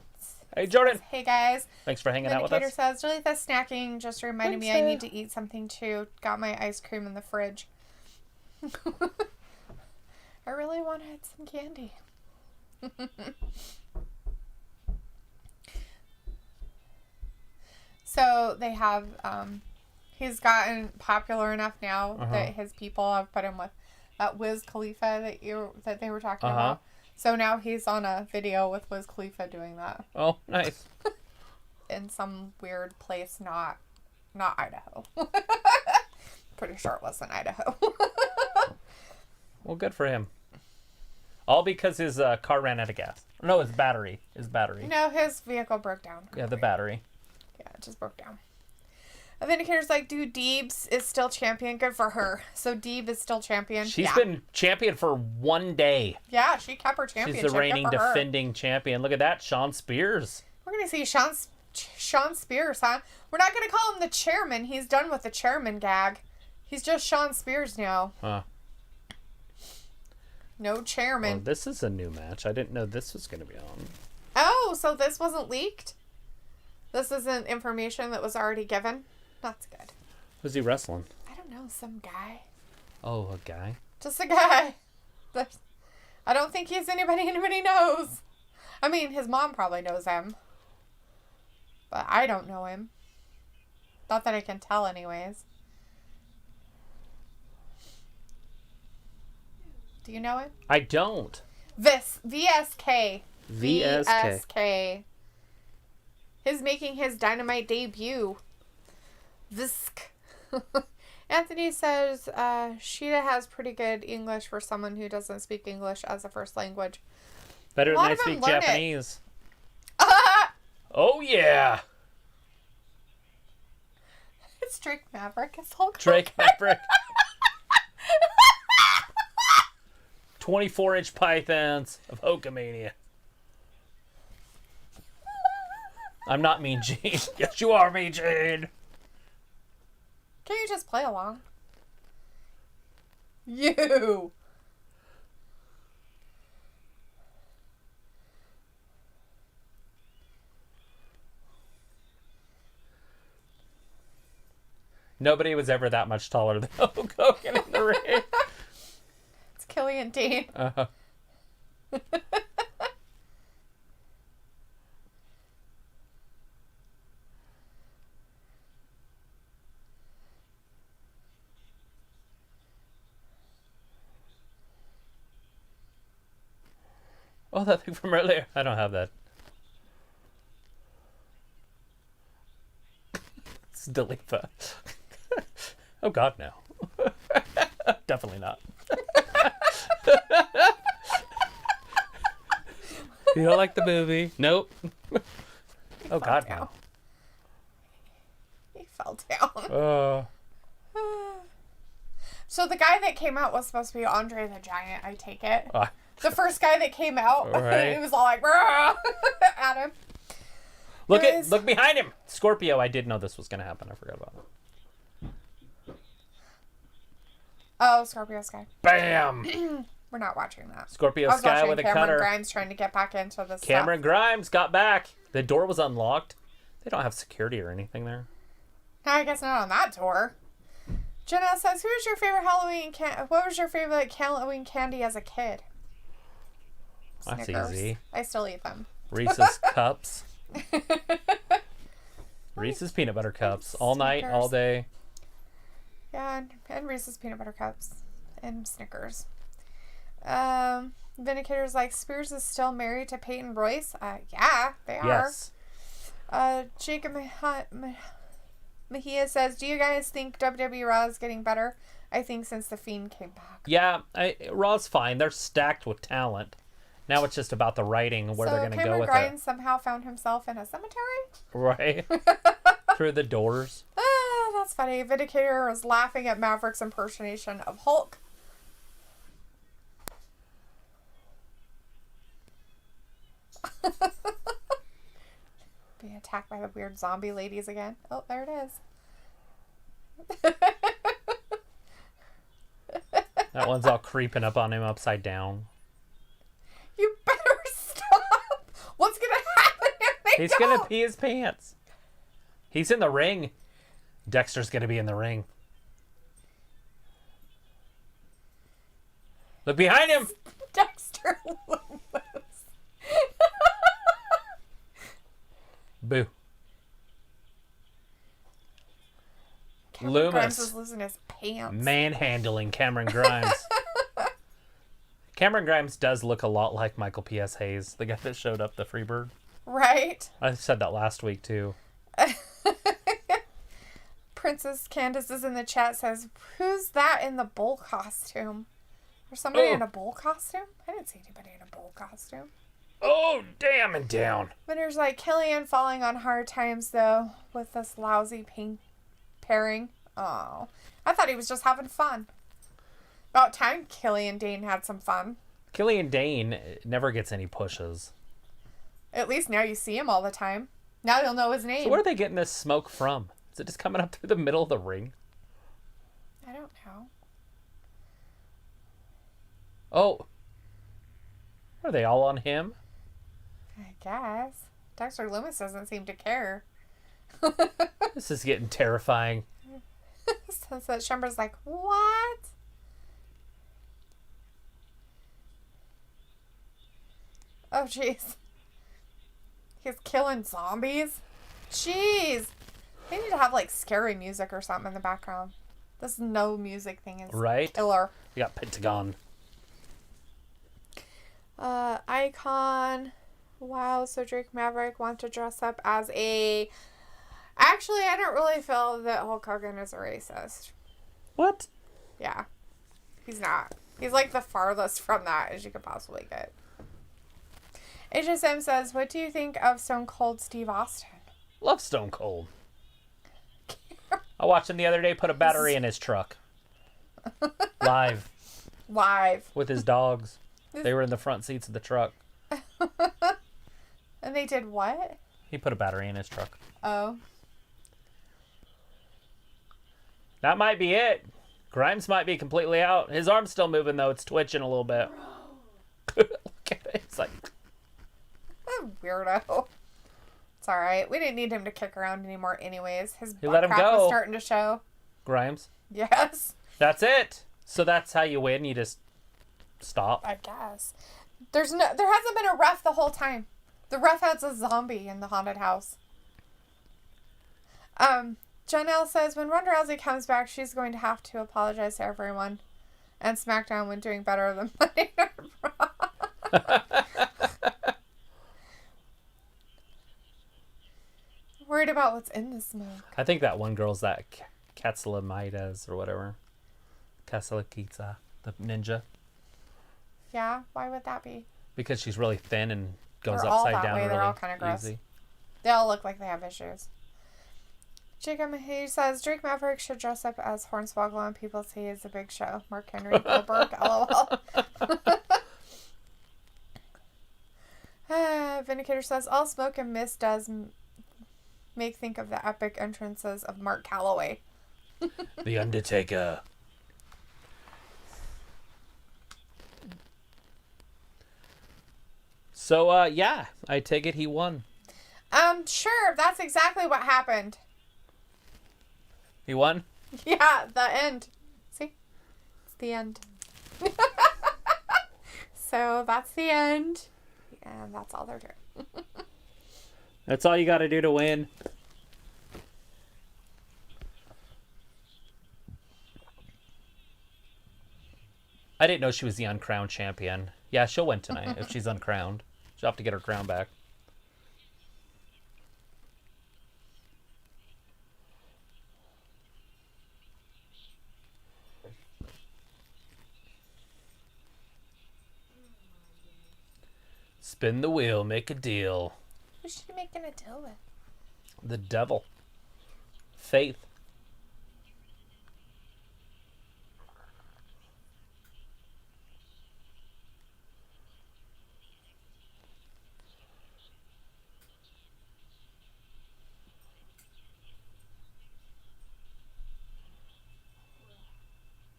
Hey, Jordan. Hey, guys. Thanks for hanging out with us. The indicator says, Jellyfest snacking just reminded me I need to eat something too. Got my ice cream in the fridge. I really wanted some candy. So they have He's gotten popular enough now that his people have put him with that Wiz Khalifa that they were talking about. So now he's on a video with Wiz Khalifa doing that. Oh, nice. In some weird place, not Idaho. Pretty sure it wasn't Idaho. Well, good for him. All because his car ran out of gas. No, his battery. No, his vehicle broke down. Yeah, the battery. Yeah, it just broke down. Vindicator's like, dude, Deebs is still champion. Good for her. So Deeb is still champion. She's been champion for 1 day. Yeah, she kept her championship. She's the reigning defending champion. Look at that, Shawn Spears. We're going to see Shawn Spears, huh? We're not going to call him the chairman. He's done with the chairman gag. He's just Shawn Spears now. Huh. No chairman. Well, this is a new match. I didn't know this was going to be on. Oh, so this wasn't leaked? This isn't information that was already given? That's good. Who's he wrestling? I don't know. Some guy. Oh, a guy? Just a guy. I don't think he's anybody knows. I mean, his mom probably knows him. But I don't know him. Not that I can tell anyways. Do you know him? I don't. VSK. VSK. He's making his Dynamite debut. Visk. Anthony says Shida has pretty good English for someone who doesn't speak English as a first language. Better than I speak Japanese. Oh, yeah. It's Drake Maverick. It's Hulk Drake Maverick. 24-inch pythons of Hulkamania. I'm not Mean Gene. Yes, you are, Mean Gene. Can you just play along? You. Nobody was ever that much taller than Hulk Hogan in the ring. It's Killian Dean. Uh-huh. Oh, that thing from earlier. I don't have that. It's Delifa. Oh, God, no. Definitely not. You don't like the movie? Nope. Oh, God, no. He fell down. So the guy that came out was supposed to be Andre the Giant, I take it. The first guy that came out, right. He was all like, at him. Look behind him. Scorpio, I did know this was going to happen. I forgot about it. Oh, Scorpio Sky. Bam! We're not watching that. Scorpio Sky with a cutter. Cameron Grimes trying to get back into this Cameron Grimes got back. The door was unlocked. They don't have security or anything there. I guess not on that tour. Jenna says, "Who was your favorite Halloween? What was your favorite Halloween candy as a kid?" That's Snickers. easy. I still eat them. Reese's Cups. Reese's Peanut Butter Cups. All night, all day. Yeah, and Reese's Peanut Butter Cups. And Snickers. Vindicator's like, Spears is still married to Peyton Royce? Yeah, they are. Yes. Jacob Mejia says, do you guys think WWE Raw is getting better? I think since The Fiend came back. Yeah, Raw's fine. They're stacked with talent. Now it's just about the writing, where they're going to go with it. Cameron Grimes somehow found himself in a cemetery? Right. Through the doors. That's funny. Vindicator was laughing at Maverick's impersonation of Hulk. Being attacked by the weird zombie ladies again. Oh, there it is. That one's all creeping up on him upside down. You better stop. What's going to happen if they He's going to pee his pants. He's in the ring. Dexter's going to be in the ring. Look behind him. Dexter Loomis. Boo. Cameron Grimes is losing his pants. Manhandling Cameron Grimes. Cameron Grimes does look a lot like Michael P.S. Hayes, the guy that showed up the Freebird. Right. I said that last week, too. Princess Candice is in the chat, says, who's that in the bull costume? There's somebody in a bull costume? I didn't see anybody in a bull costume. Oh, damn and down. Winner's like, Killian falling on hard times, though, with this lousy pairing. Oh, I thought he was just having fun. About time Killian Dane had some fun. Killian Dane never gets any pushes. At least now you see him all the time. Now you'll know his name. So where are they getting this smoke from? Is it just coming up through the middle of the ring? I don't know. Oh. Are they all on him? I guess. Dexter Loomis doesn't seem to care. This is getting terrifying. Sunset Shimmer's like, what? Oh, jeez. He's killing zombies? Jeez. They need to have, like, scary music or something in the background. This no music thing is killer. We got Pentagón. Icon. Wow, so Drake Maverick wants to dress up as a... Actually, I don't really feel that Hulk Hogan is a racist. What? Yeah. He's not. He's, like, the farthest from that as you could possibly get. HSM says, what do you think of Stone Cold Steve Austin? Love Stone Cold. I watched him the other day put a battery in his truck. Live. Live. With his dogs. They were in the front seats of the truck. And they did what? He put a battery in his truck. Oh. That might be it. Grimes might be completely out. His arm's still moving, though. It's twitching a little bit. Look at it. It's like... Weirdo. It's alright. We didn't need him to kick around anymore anyways. His You let him crack go. was starting to show. Grimes. Yes. That's it. So that's how you win. You just stop. I guess. There hasn't been a ref the whole time. The ref has a zombie in the haunted house. Janelle says, when Ronda Rousey comes back, she's going to have to apologize to everyone. And SmackDown when doing better than Monday Night Raw. Worried about what's in the smoke. I think that one girl's that Katsulamaidas or whatever. Katsulakitsa, the ninja. Yeah, why would that be? Because she's really thin and goes They're all upside that down way. really They're all kind of gross. easy. They all look like they have issues. Jacob Mahey says, Drake Maverick should dress up as Hornswoggle and people say it's a big show. Mark Henry Goldberg, LOL. Vindicator says, all smoke and mist does make think of the epic entrances of Mark Calloway. The Undertaker. So, yeah, I take it he won. Sure, that's exactly what happened. He won? Yeah, the end. See? It's the end. So, that's the end. And that's all they're doing. That's all you got to do to win. I didn't know she was the uncrowned champion. Yeah, she'll win tonight if she's uncrowned. She'll have to get her crown back. Spin the wheel, make a deal. Who's she making a deal with? The devil. Faith.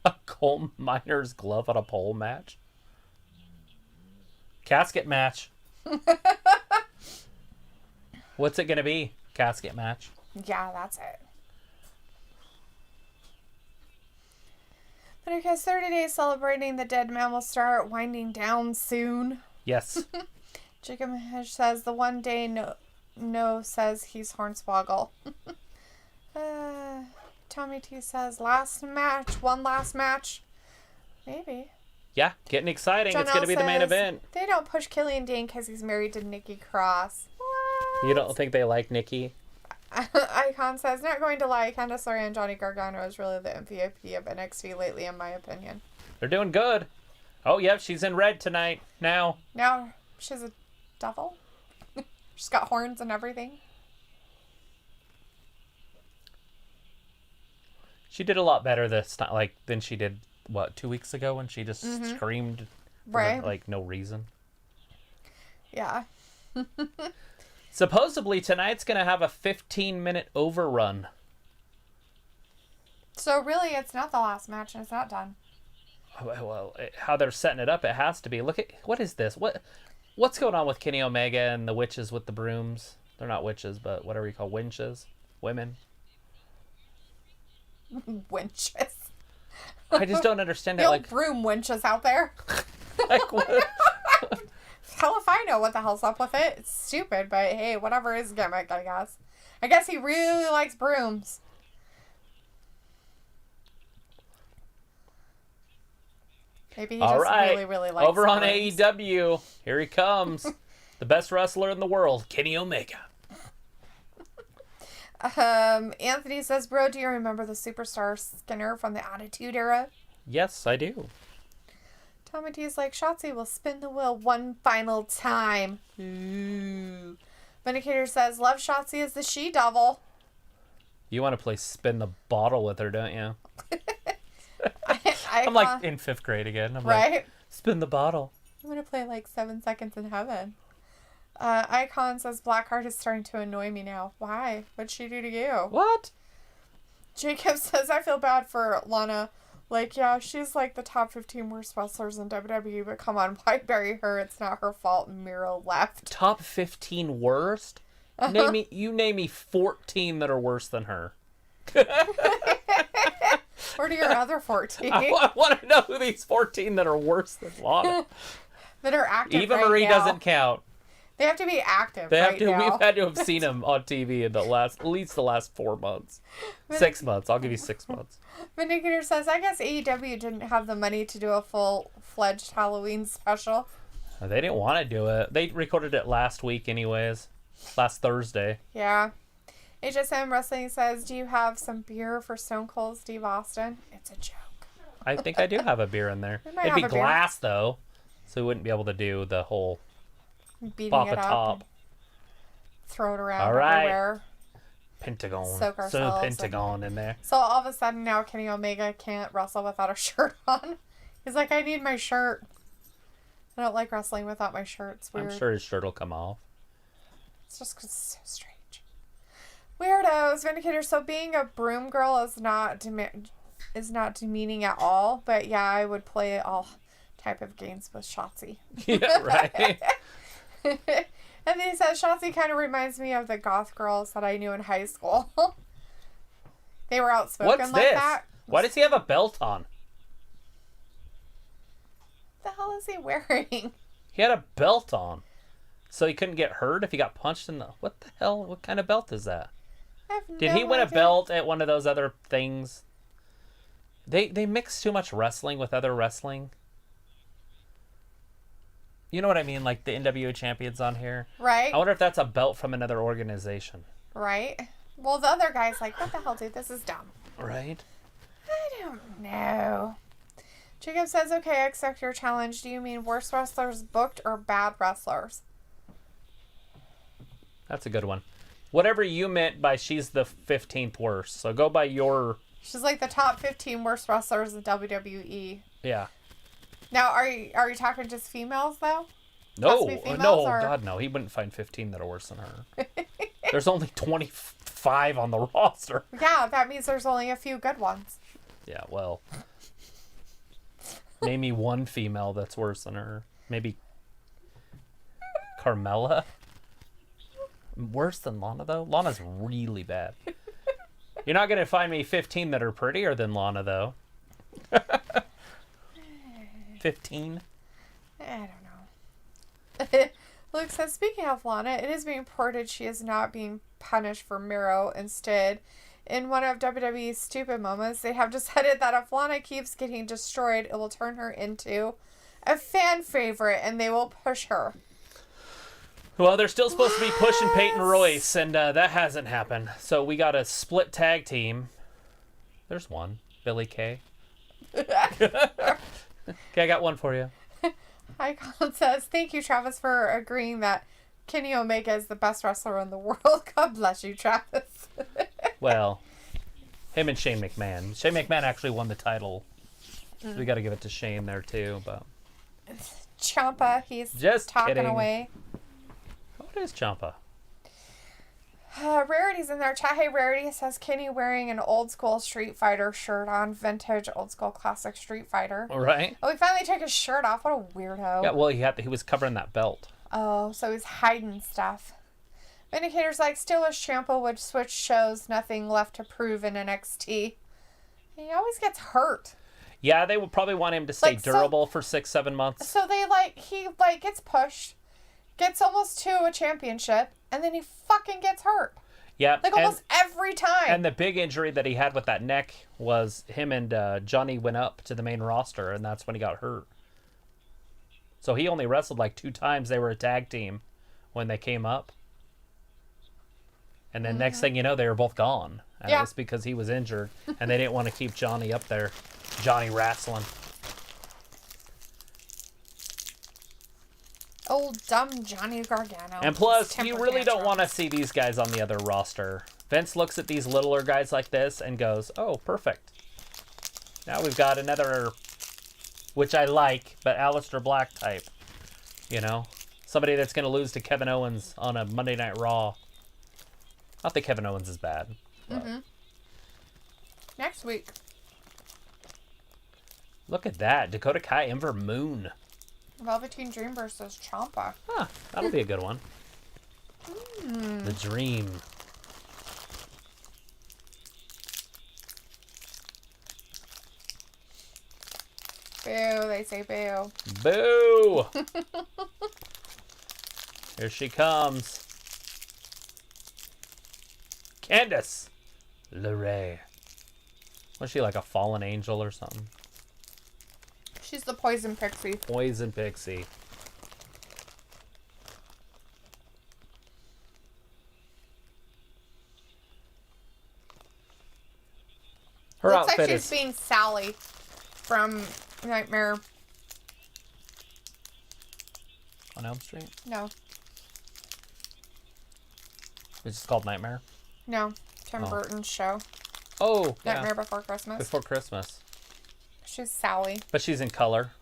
A coal miner's glove on a pole match? Casket match. What's it gonna be? Casket match. Yeah, that's it. But because 30 days celebrating the dead man will start winding down soon. Yes. Jacob Mahesh says the one day no says he's Hornswoggle. Tommy T says, last match. One last match. Maybe. Yeah, getting exciting. John It's going to be the main event. They don't push Killian Dane because he's married to Nikki Cross. What? You don't think they like Nikki? Icon says, not going to lie, Candice LeRae and Johnny Gargano is really the MVP of NXT lately, in my opinion. They're doing good. Oh, yep, she's in red tonight. Now She's a devil? She's got horns and everything. She did a lot better this time, than she did, 2 weeks ago when she just screamed for, no reason. Yeah. Supposedly, tonight's going to have a 15-minute overrun. So, really, it's not the last match, and it's not done. Well, how they're setting it up, it has to be. Look at, what is this? What's going on with Kenny Omega and the witches with the brooms? They're not witches, but whatever you call winches. Women. Winches. I just don't understand the it. Old broom winches out there. What? Hell if I know what the hell's up with it. It's stupid, but hey, whatever his gimmick, I guess. I guess he really likes brooms. Maybe he really, really likes over on brooms. AEW. Here he comes. The best wrestler in the world, Kenny Omega. Anthony says, bro, do you remember the superstar Skinner from the Attitude Era? Yes, I do. Tommy T is like, Shotzi will spin the wheel one final time. Ooh. Vindicator says, love Shotzi as the she-devil. You want to play spin the bottle with her, don't you? I'm like in 5th grade again. I'm right? like, spin the bottle. I'm going to play like 7 Seconds in Heaven. Icon says, Blackheart is starting to annoy me now. Why? What'd she do to you? What? Jacob says, I feel bad for Lana. Like, yeah, she's like the top 15 worst wrestlers in WWE, but come on, why bury her? It's not her fault. Miro left. Top 15 worst? You name me 14 that are worse than her. What are your other 14? I want to know who these 14 that are worse than Lana. That are active Eva right Marie now. doesn't count. They have to be active They have right to. now. We've had to have seen them on TV in at least the last 4 months. 6 months. I'll give you 6 months. Vindicator says, I guess AEW didn't have the money to do a full-fledged Halloween special. They didn't want to do it. They recorded it last week anyways. Last Thursday. Yeah. HSM Wrestling says, do you have some beer for Stone Cold Steve Austin? It's a joke. I think I do have a beer in there. It'd be glass, though. So we wouldn't be able to do the whole beating pop it a up top. Throw it around All right. everywhere. Pentagón. Soak ourselves. Pentagón in there. So all of a sudden now Kenny Omega can't wrestle without a shirt on. He's like, I need my shirt. I don't like wrestling without my shirt. It's weird. I'm sure his shirt will come off. It's just 'cause it's so strange. Weirdos. Vindicator. So being a broom girl is not demeaning at all. But yeah, I would play all type of games with Shotzi. Yeah, right. And then he says, Shotzi kind of reminds me of the goth girls that I knew in high school. They were outspoken What's like this? that. Why does he have a belt on? What the hell is he wearing? He had a belt on. So he couldn't get hurt if he got punched in the... What the hell? What kind of belt is that? Did he win a belt at one of those other things? They mix too much wrestling with other wrestling. You know what I mean? Like the NWA champions on here. Right. I wonder if that's a belt from another organization. Right. Well, the other guy's like, what the hell, dude? This is dumb. Right? I don't know. Jacob says, okay, I accept your challenge. Do you mean worst wrestlers booked or bad wrestlers? That's a good one. Whatever you meant by she's the 15th worst. So go by your... She's like the top 15 worst wrestlers in WWE. Yeah. Now, are you talking just females, though? No, no, or... God, no. He wouldn't find 15 that are worse than her. There's only 25 on the roster. Yeah, that means there's only a few good ones. Yeah, well. Name me one female that's worse than her. Maybe Carmella? Worse than Lana, though? Lana's really bad. You're not going to find me 15 that are prettier than Lana, though. 15? I don't know. Luke says, speaking of Lana, it is being reported she is not being punished for Miro. Instead, in one of WWE's stupid moments, they have decided that if Lana keeps getting destroyed, it will turn her into a fan favorite, and they will push her. Well, they're still supposed to be pushing Peyton Royce, and that hasn't happened. So we got a split tag team. There's one. Billy Kay. Okay, I got one for you. Icon says, thank you, Travis, for agreeing that Kenny Omega is the best wrestler in the world. God bless you, Travis. Well, him and Shane McMahon. Shane McMahon actually won the title. So we got to give it to Shane there, too. But Ciampa, he's just talking kidding. away. What is Ciampa? Rarity's in there. Chat, hey, Rarity says Kenny wearing an old school Street Fighter shirt on. Vintage, old school, classic Street Fighter. All right. Oh, he finally took his shirt off. What a weirdo. Yeah, well, he was covering that belt. Oh, so he's hiding stuff. Vindicator's like, Steelers Ciampa would switch shows. Nothing left to prove in NXT. He always gets hurt. Yeah, they would probably want him to stay durable for 6-7 months. So he gets pushed, gets almost to a championship, and then he fucking gets hurt. Yeah. Like almost every time. And the big injury that he had with that neck was him and Johnny went up to the main roster, and that's when he got hurt. So he only wrestled like 2 times. They were a tag team when they came up. And then next thing you know, they were both gone. And it was because he was injured, and they didn't want to keep Johnny up there. Johnny wrestling. Old dumb Johnny Gargano. And plus, you really don't want to see these guys on the other roster. Vince looks at these littler guys like this and goes, oh, perfect. Now we've got another, which I like, but Aleister Black type. You know? Somebody that's going to lose to Kevin Owens on a Monday Night Raw. Not that Kevin Owens is bad. Next week. Look at that. Dakota Kai, Ember Moon. Velveteen Dream versus Ciampa. Huh, that'll be a good one. The Dream. Boo, they say boo. Boo! Here she comes. Candice LeRae. Was she like a fallen angel or something? She's the poison pixie. Poison pixie. Her Looks outfit like she's is being Sally from Nightmare. on Elm Street. No. It's just called Nightmare. No. Tim Burton's show. Oh, Nightmare Before Christmas. Before Christmas. She's Sally. But she's in color.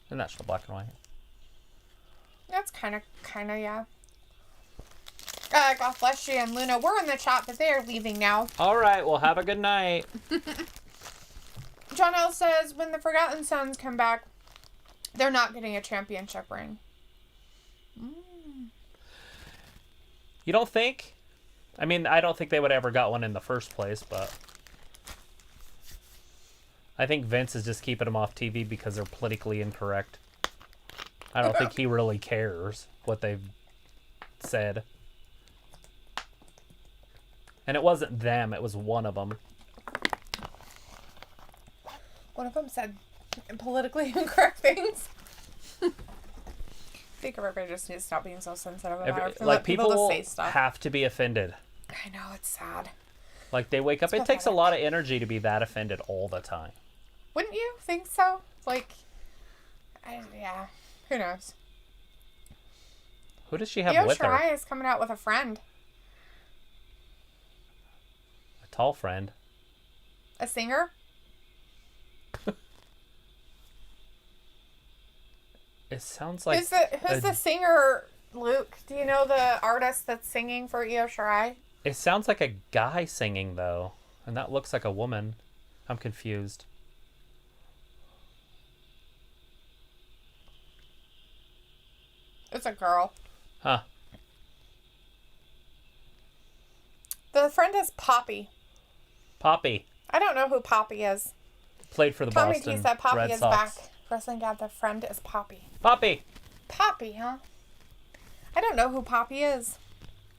Isn't that still black and white? That's kind of, yeah. God bless you and Luna. We're in the chat, but they are leaving now. All right, well, have a good night. John L. says, when the Forgotten Sons come back, they're not getting a championship ring. You don't think? I mean, I don't think they would ever got one in the first place, but I think Vince is just keeping them off TV because they're politically incorrect. I don't think he really cares what they've said. And it wasn't them, it was one of them. One of them said politically incorrect things. I think everybody just needs to stop being so sensitive about everything. Like, people to say stuff. have to be offended. I know, it's sad. Like, they wake up. It takes a lot of energy to be that offended all the time. Wouldn't you think so? Like, yeah. Who knows? Who does she have Io with her? Shirai is coming out with a friend. A tall friend. A singer? It sounds like... Who's the singer, Luke? Do you know the artist that's singing for Io Shirai? It sounds like a guy singing, though. And that looks like a woman. I'm confused. It's a girl. Huh. The friend is Poppy. Poppy. I don't know who Poppy is. Played for the Tommy Boston T said Poppy Red is Sox. back. WrestlingGab, the friend is Poppy. Poppy. Poppy, huh? I don't know who Poppy is.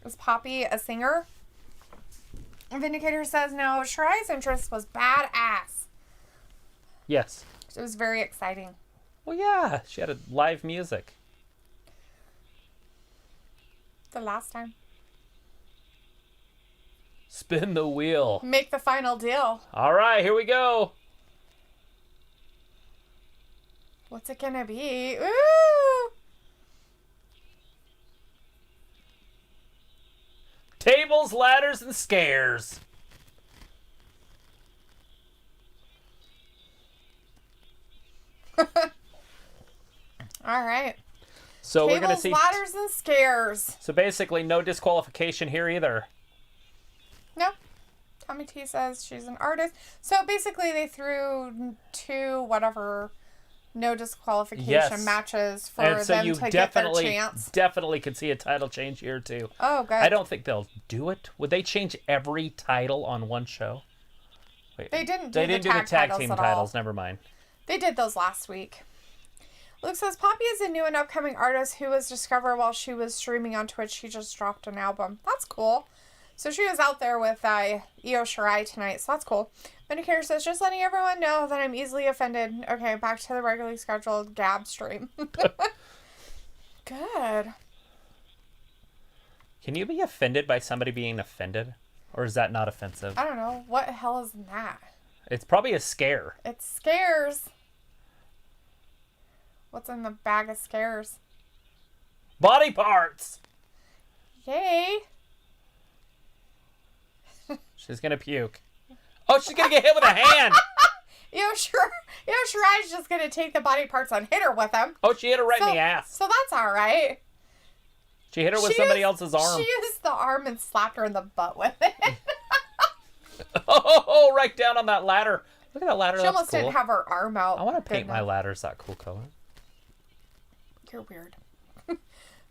Is Poppy a singer? Vindicator says, no, Shirai's interest was badass. Yes. It was very exciting. Well, yeah. She had a live music. The last time. Spin the wheel. Make the final deal. All right, here we go. What's it gonna be? Ooh! Tables, ladders, and scares. All right. So Tables, we're gonna see. ladders, and scares. So basically, no disqualification here either. No. Tommy T says she's an artist. So basically, they threw 2 whatever no disqualification matches for and so them you to definitely, get their chance. definitely could see a title change here too. Oh, good. I don't think they'll do it. Would they change every title on one show? Wait, They didn't do they the didn't do the tag team at titles. all. Never mind. They did those last week. Luke says Poppy is a new and upcoming artist who was discovered while she was streaming on Twitch. She just dropped an album. That's cool. So she was out there with Io Shirai tonight, so that's cool. Vindicator says, just letting everyone know that I'm easily offended. Okay, back to the regularly scheduled Gab stream. Good. Can you be offended by somebody being offended? Or is that not offensive? I don't know. What the hell is that? It's probably a scare. It scares. What's in the bag of scares? Body parts! Yay. She's gonna puke. Oh, she's gonna get hit with a hand! Shirai's just gonna take the body parts and hit her with them. Oh, she hit her right in the ass. So that's alright. She hit her with somebody else's arm. She used the arm and slapped her in the butt with it. Oh, right down on that ladder. Look at that ladder. She That's almost cool. didn't have her arm out. I want to paint my ladders that cool color. You're weird.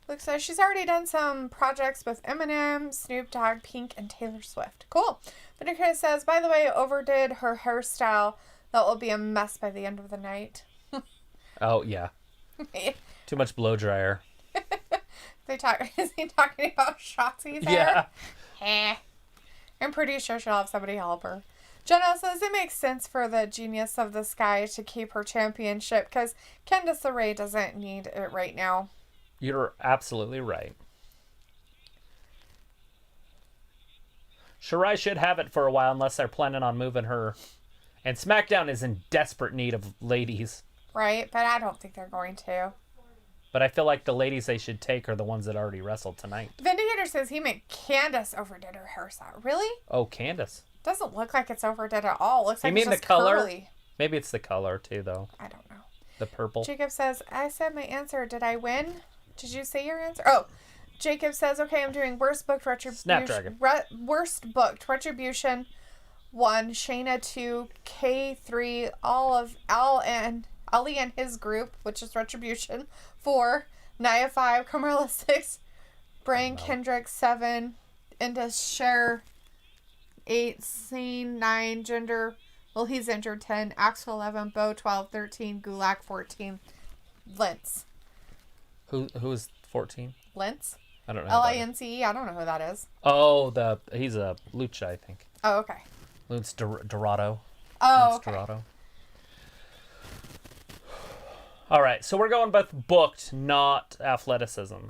Luke says she's already done some projects with Eminem, Snoop Dogg, Pink, and Taylor Swift. Cool. Vinegar says, by the way, overdid her hairstyle. That will be a mess by the end of the night. Oh, yeah. Too much blow dryer. Is he talking about Shotzi's hair? Yeah. I'm pretty sure she'll have somebody help her. Jenna says it makes sense for the Genius of the Sky to keep her championship because Candice LeRae doesn't need it right now. You're absolutely right. Shirai should have it for a while unless they're planning on moving her. And SmackDown is in desperate need of ladies. Right, but I don't think they're going to. But I feel like the ladies they should take are the ones that already wrestled tonight. Vindicator says he made Candice overdid her hairstyle. Really? Oh, Candice. Doesn't look like it's overdid at all. Looks like You mean it's just the color? curly. Maybe it's the color too, though. I don't know. The purple. Jacob says, I said my answer. Did I win? Did you say your answer? Oh, Jacob says, okay, I'm doing worst booked retribution. Snapdragon. Worst booked retribution 1, Shayna 2, K3, Ali and his group, which is retribution 4, Nia 5, Carmella 6, Brian Kendrick 7, Inda Cher 8, Scene 9, Gender, well, he's injured 10, Axel 11, Bo 12, 13, Gulak 14, Lince. Who's 14? Lince? I don't know. Lince? I don't know who that is. Oh, he's a Lucha, I think. Oh, okay. Lince Dorado. Oh, Lince okay. Dorado. All right, so we're going with booked, not athleticism.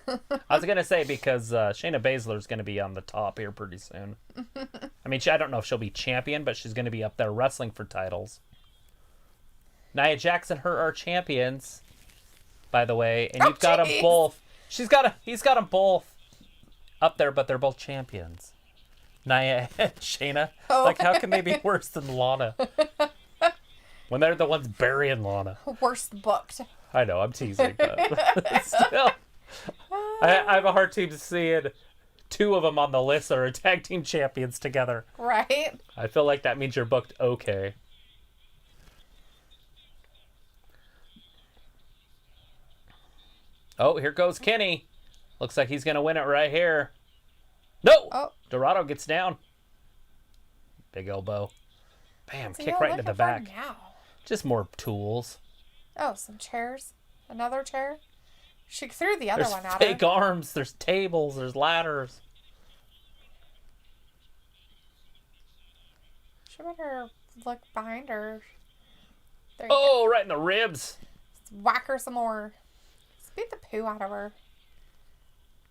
I was going to say because Shayna Baszler's going to be on the top here pretty soon. I mean, I don't know if she'll be champion, but she's going to be up there wrestling for titles. Nia Jax and her are champions, by the way, and you've got them both. He's got them both up there, but they're both champions. Nia and Shayna. Oh. Like, how can they be worse than Lana? When they're the ones burying Lana. Worst booked. I know, I'm teasing, but still. I have a hard time seeing two of them on the list that are tag team champions together. Right? I feel like that means you're booked okay. Oh, here goes Kenny. Looks like he's going to win it right here. No! Oh. Dorado gets down. Big elbow. Bam, So kick y'all right into the looking for back. Now? Just more tools. Oh, some chairs. Another chair. She threw the other There's one at fake her. arms. There's tables. There's ladders. She better look behind her. There you Oh, right in the ribs. go. Whack her some more. Beat the poo out of her.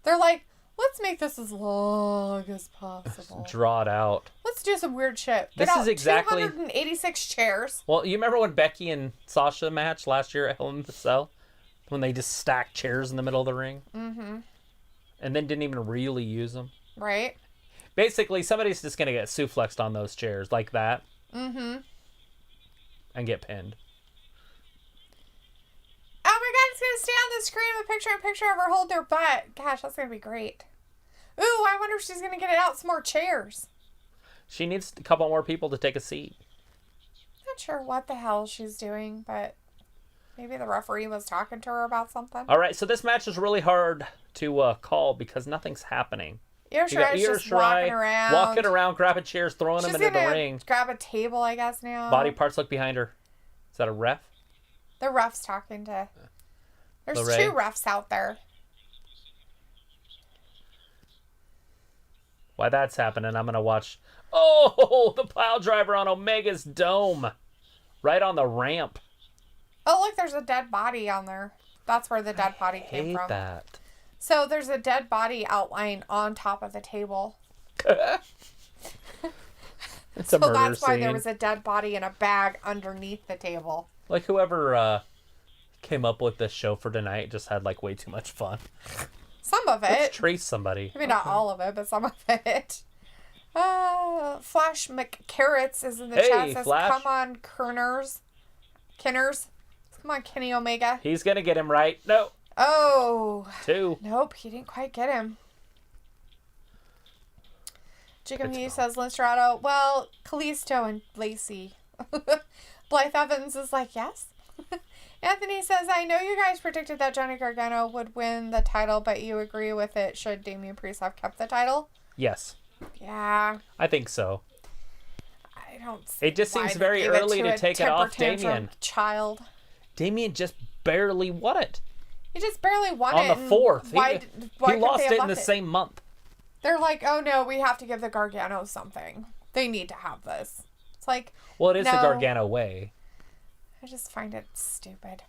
They're like, let's make this as long as possible. Draw it out. Let's do some weird shit. This is exactly 286 chairs. Well, you remember when Becky and Sasha matched last year at Hell in the Cell? When they just stacked chairs in the middle of the ring? Mm-hmm. And then didn't even really use them? Right. Basically, somebody's just going to get suplexed on those chairs like that. Mm-hmm. And get pinned. Oh my god, it's going to stay on the screen with picture of her hold their butt. Gosh, that's going to be great. Ooh, I wonder if she's going to get it out some more chairs. She needs a couple more people to take a seat. Not sure what the hell she's doing, but maybe the referee was talking to her about something. All right, so this match is really hard to call because nothing's happening. Io Shirai's just walking around. Walking around, grabbing chairs, throwing them into the ring. Grab a table, I guess, now. Body parts look behind her. Is that a ref? The ref's talking to... There's LeRae? 2 refs out there. While that's happening, I'm going to watch... Oh, the pile driver on Omega's dome. Right on the ramp. Oh, look, there's a dead body on there. That's where the dead body came Hate from. that. So there's a dead body outline on top of the table. It's a murder that's why scene. there was a dead body in a bag underneath the table. Like whoever came up with this show for tonight just had like way too much fun. Some of it. Let's trace somebody. Maybe not all of it, but some of it. Flash McCarrots is in the chat. Says, Flash. come on, Kinners. Come on, Kenny Omega. He's going to get him right. No. Oh. 2. Nope, he didn't quite get him. Jacob Hughes says, Linstrado, well, Kalisto and Lacey. Blythe Evans is like, yes. Anthony says, I know you guys predicted that Johnny Gargano would win the title, but you agree with it should Damian Priest have kept the title? Yes. Yeah. I think so. I don't see It just why seems they very gave it early to take it temper off tantrum Damian. Child. Damian just barely won it. He just barely won On it. the 4th. Why He lost it in the same month. They're like, oh no, we have to give the Gargano something. They need to have this. It's like, Well, it is no. the Gargano way. I just find it stupid.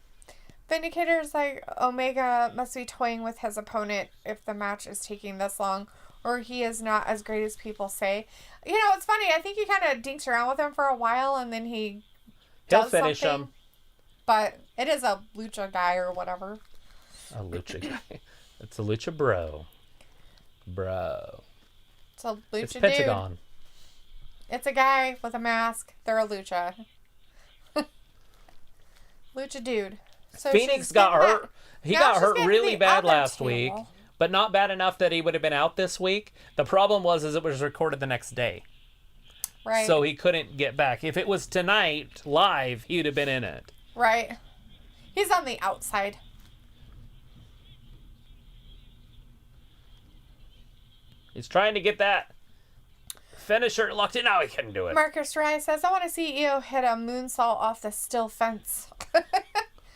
Vindicator's like, Omega must be toying with his opponent if the match is taking this long, or he is not as great as people say. You know, it's funny. I think he kind of dinks around with him for a while, and then He'll does finish something. him. But it is a lucha guy or whatever. A lucha guy. It's a lucha bro. Bro. It's a lucha It's dude. Pentagón. It's a guy with a mask. They're a lucha. Lucha dude. So Phoenix she's got getting hurt. that- He Now got she's hurt getting really the bad other last table. week, but not bad enough that he would have been out this week. The problem was it was recorded the next day. Right. So he couldn't get back. If it was tonight, live, he would have been in it. Right. He's on the outside. He's trying to get that finisher locked in. Now he couldn't do it. Marcus Rye says, I want to see Io hit a moonsault off the steel fence.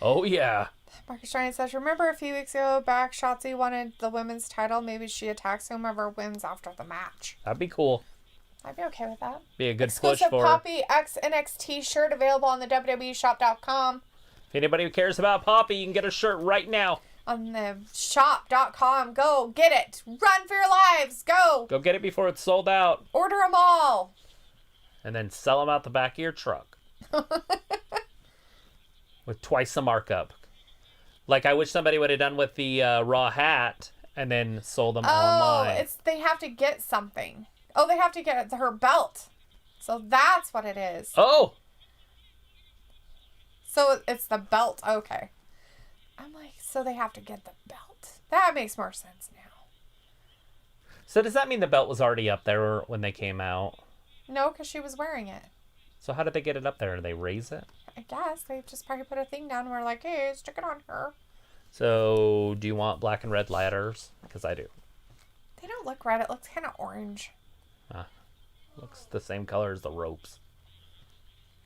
Oh, yeah. Marcus Ryan says, remember a few weeks ago back, Shotzi wanted the women's title. Maybe she attacks whomever wins after the match. That'd be cool. I'd be okay with that. Be a good Exclusive push for her. Poppy X NXT shirt available on the WWEshop.com. If anybody who cares about Poppy, you can get a shirt right now. On the shop.com. Go get it. Run for your lives. Go. Go get it before it's sold out. Order them all. And then sell them out the back of your truck. With twice the markup. Like I wish somebody would have done with the Raw hat and then sold them online. They have to get something. Oh, they have to get her belt. So that's what it is. Oh! So it's the belt. Okay. I'm like, so they have to get the belt. That makes more sense now. So does that mean the belt was already up there when they came out? No, because she was wearing it. So how did they get it up there? Did they raise it? I guess they just probably put a thing down and were like, hey, stick it on her. So do you want black and red ladders? Because I do. They don't look red. It looks kind of orange. Looks the same color as the ropes.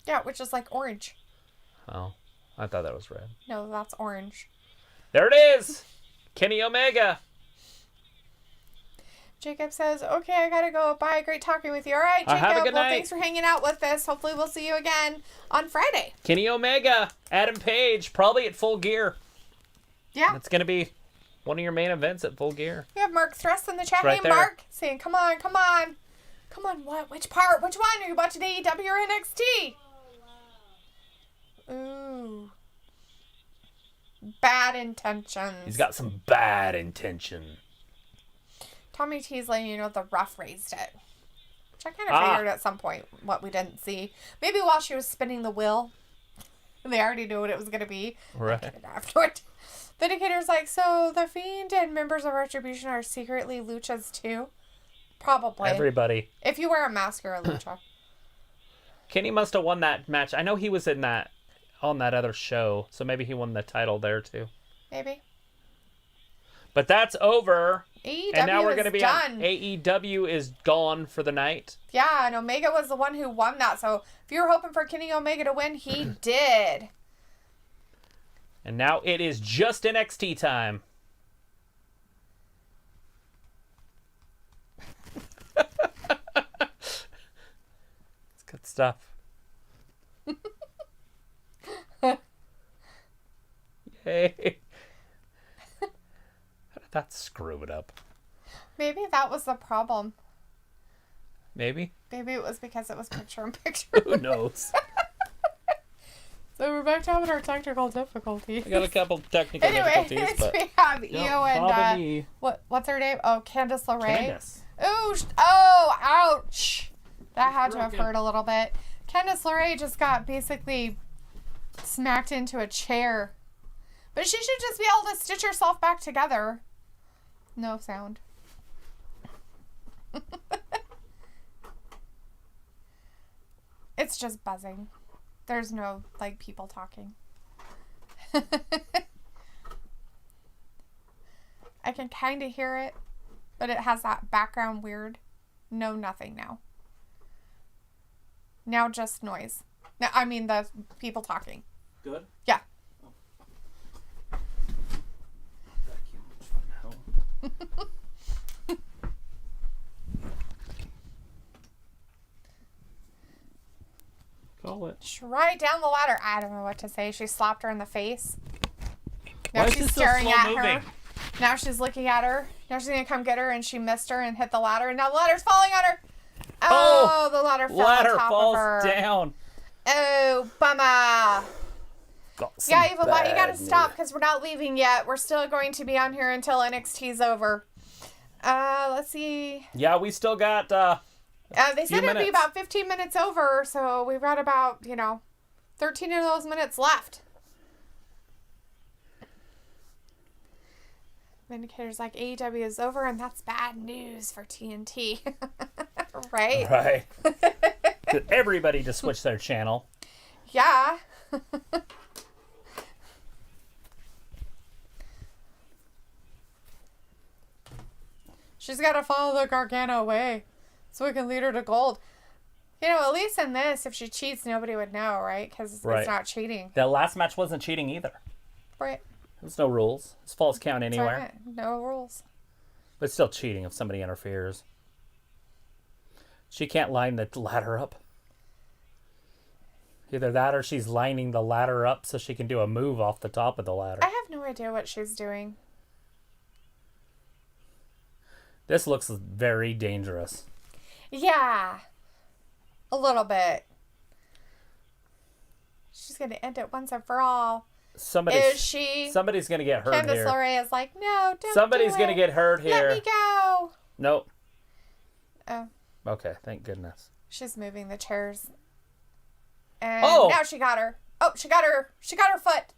Yeah, which is like orange. Oh, I thought that was red. No, that's orange. There it is! Kenny Omega! Jacob says, okay, I gotta go. Bye. Great talking with you. All right, Jacob. Have a good night. Thanks for hanging out with us. Hopefully we'll see you again on Friday. Kenny Omega, Adam Page, probably at Full Gear. Yeah. It's going to be one of your main events at Full Gear. We have Mark Thrust in the chat. Right Hey, there. Mark. Saying, come on, come on. Come on, what? Which part? Which one? Are you watching AEW or NXT? Ooh. Bad intentions. He's got some bad intention. Tommy T's letting you know the ref raised it. Which I kind of figured at some point what we didn't see. Maybe while she was spinning the wheel. And they already knew what it was going to be. Right. Afterward. Vindicator's like, so the Fiend and members of Retribution are secretly luchas too? Probably. Everybody. If you wear a mask, you're a lucha. Kenny must have won that match. I know he was in that on that other show, so maybe he won the title there too. Maybe. But that's over. AEW and now we're going to be done. on. AEW is gone for the night. Yeah, and Omega was the one who won that. So if you were hoping for Kenny Omega to win, he did. And now it is just NXT time. It's good stuff. Yay. How did that screw it up? Maybe that was the problem. Maybe. Maybe it was because it was picture in picture. Who knows? So we're back to having our technical difficulties. I got a couple technical difficulties, but we have Io and what's her name? Oh, Candice LeRae. Candice. Ooh, oh, ouch! That had to have hurt a little bit. Candice LeRae just got basically smacked into a chair, but she should just be able to stitch herself back together. No sound. It's just buzzing. There's no, like, people talking. I can kind of hear it, but it has that background weird. No, nothing now. Now just noise. No, I mean the people talking. Good? Yeah. Oh. Vacuum, which one now? Call it. Right down the ladder. I don't know what to say. She slapped her in the face. Now Why is she's this so staring slow at moving? her. Now she's looking at her. Now she's going to come get her, and she missed her and hit the ladder, and now the ladder's falling on her. Oh, the ladder fell on top falls of her. down. Oh, bummer. Yeah, Evil Bot, you gotta stop because we're not leaving yet. We're still going to be on here until NXT's over. Let's see. Yeah, we still got They said it'd be about 15 minutes over, so we've got about, 13 of those minutes left. Vindicator's like, AEW is over, and that's bad news for TNT. Right? Right. Everybody to switch their channel. Yeah. She's got to follow the Gargano way so we can lead her to gold. At least in this, if she cheats, nobody would know, right? Because it's not cheating. That last match wasn't cheating either. Right. There's no rules. It's false count anywhere. Right. No rules. But it's still cheating if somebody interferes. She can't line the ladder up. Either that or she's lining the ladder up so she can do a move off the top of the ladder. I have no idea what she's doing. This looks very dangerous. Yeah. A little bit. She's going to end it once and for all. Is she? Somebody's going to get hurt Candice here. LeRae is like, no, don't Somebody's do going to get hurt here. Let me go. Nope. Oh. Okay, thank goodness. She's moving the chairs. And now she got her. Oh, she got her. She got her foot.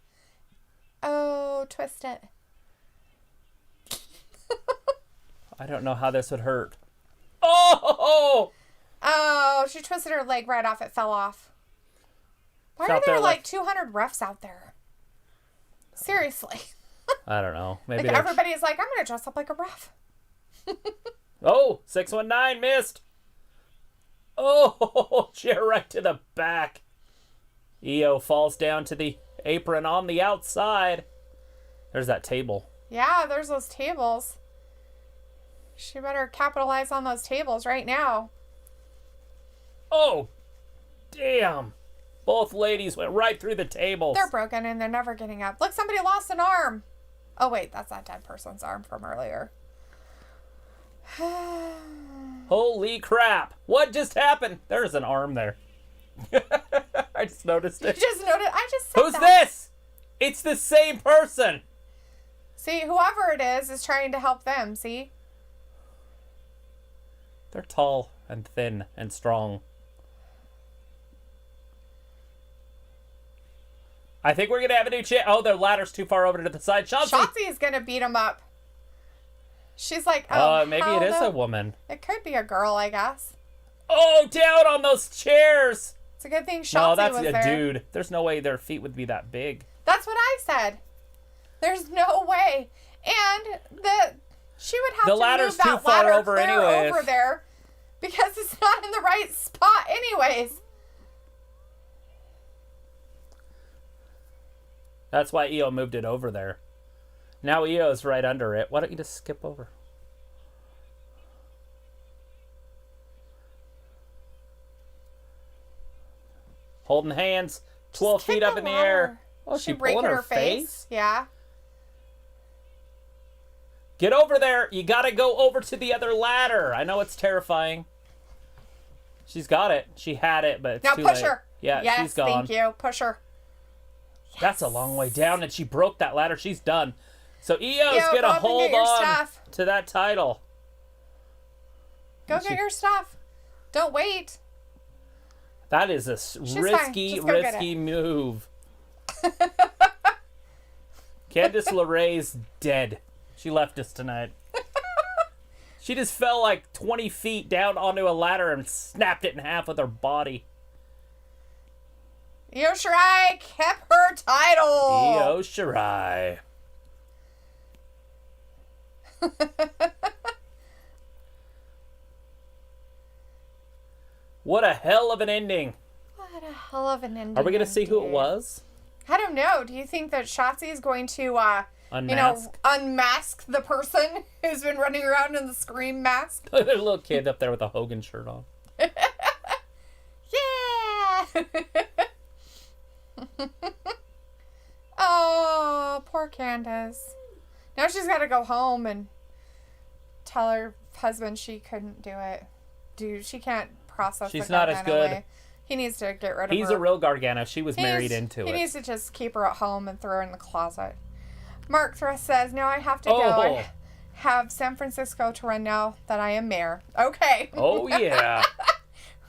Oh, twist it. I don't know how this would hurt. Oh! Oh, she twisted her leg right off. It fell off. Why are there like 200 refs out there? Seriously. I don't know. Maybe like everybody's like, I'm going to dress up like a ref. Oh, 619 missed. Oh, chair right to the back. Io falls down to the apron on the outside. There's that table. Yeah, there's those tables. She better capitalize on those tables right now. Oh, damn. Both ladies went right through the tables. They're broken and they're never getting up. Look, somebody lost an arm. Oh, wait, that's that dead person's arm from earlier. Holy crap. What just happened? There's an arm there. I just noticed it. You just noticed? I just said Who's that. this? It's the same person. See, whoever it is trying to help them, see? They're tall and thin and strong. I think we're going to have a new champ. Oh, their ladder's too far over to the side. Shotzi is going to beat him up. She's like, oh, maybe it is a woman. It could be a girl, I guess. Oh, down on those chairs. It's a good thing Shotzi No, that's was a there. dude. There's no way their feet would be that big. That's what I said. There's no way. And she would have The to ladder's move that too far ladder over clear anyways. over there because it's not in the right spot anyways. That's why Io moved it over there. Now Io's right under it. Why don't you just skip over? Holding hands, 12 feet up in the air. Oh, she breaking pulling her face? Yeah. Get over there. You got to go over to the other ladder. I know it's terrifying. She's got it. She had it, but it's Now too push late. her. Yeah, yes, she's gone. thank you. Push her. That's a long way down, and she broke that ladder. She's done. So Io's Io, going to go up and hold get your on stuff. to that title. Go get your stuff. Don't wait. That is a risky move. Candice LeRae's dead. She left us tonight. She just fell like 20 feet down onto a ladder and snapped it in half with her body. Io Shirai kept her title. Io Shirai. What a hell of an ending. What a hell of an ending. Are we going to see who it was? I don't know. Do you think that Shotzi is going to, Unmask? unmask the person who's been running around in the Scream mask? There's a little kid up there with a Hogan shirt on. Yeah! Oh, poor Candace. Now she's got to go home and tell her husband she couldn't do it. Dude, she can't process She's the not as Gargano good. way. He needs to get rid of her. He's a real Gargano. She was married into He it. needs to just keep her at home and throw her in the closet. Mark Thrust says, now I have to go. Oh. I have San Francisco to run now that I am mayor. Okay. Oh, yeah.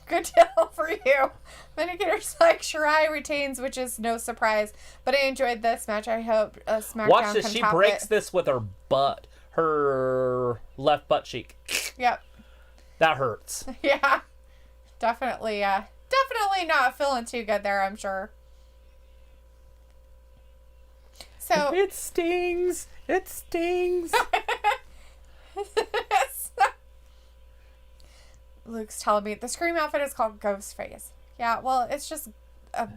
Good deal for you. Minigators like Shirai retains, which is no surprise. But I enjoyed this match. I hope SmackDown Watch this. can She top breaks it. this with her butt. Her left butt cheek. Yep. That hurts. Yeah. Definitely not feeling too good there, I'm sure. So It stings. It stings. Luke's telling me the Scream outfit is called Ghostface. Yeah, well, it's just a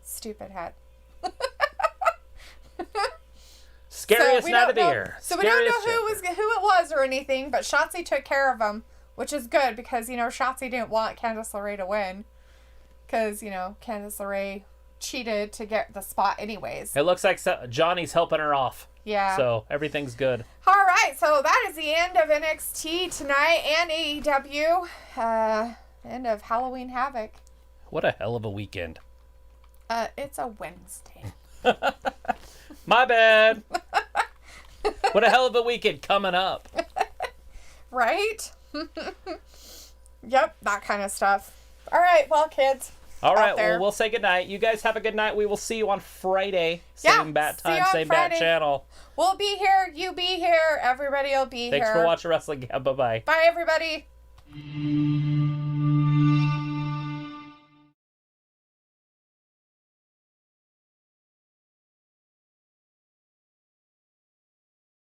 stupid head. Scariest night of the year. So we don't know Scariest who it was or anything, but Shotzi took care of him, which is good because, Shotzi didn't want Candice LeRae to win. Because, Candice LeRae cheated to get the spot anyways. It looks like Johnny's helping her off. Yeah. So everything's good. All right, so that is the end of NXT tonight and AEW. End of Halloween Havoc. What a hell of a weekend. It's a Wednesday. My bad. What a hell of a weekend coming up. Right? Yep, that kind of stuff. All right, well, kids. All right, out there. well, we'll say goodnight. You guys have a good night. We will see you on Friday. Yeah, Same bat see you time, on same Friday. bat channel. We'll be here. You be here. Everybody will be Thanks here. for watching Wrestling Gab. Bye-bye. Bye, everybody.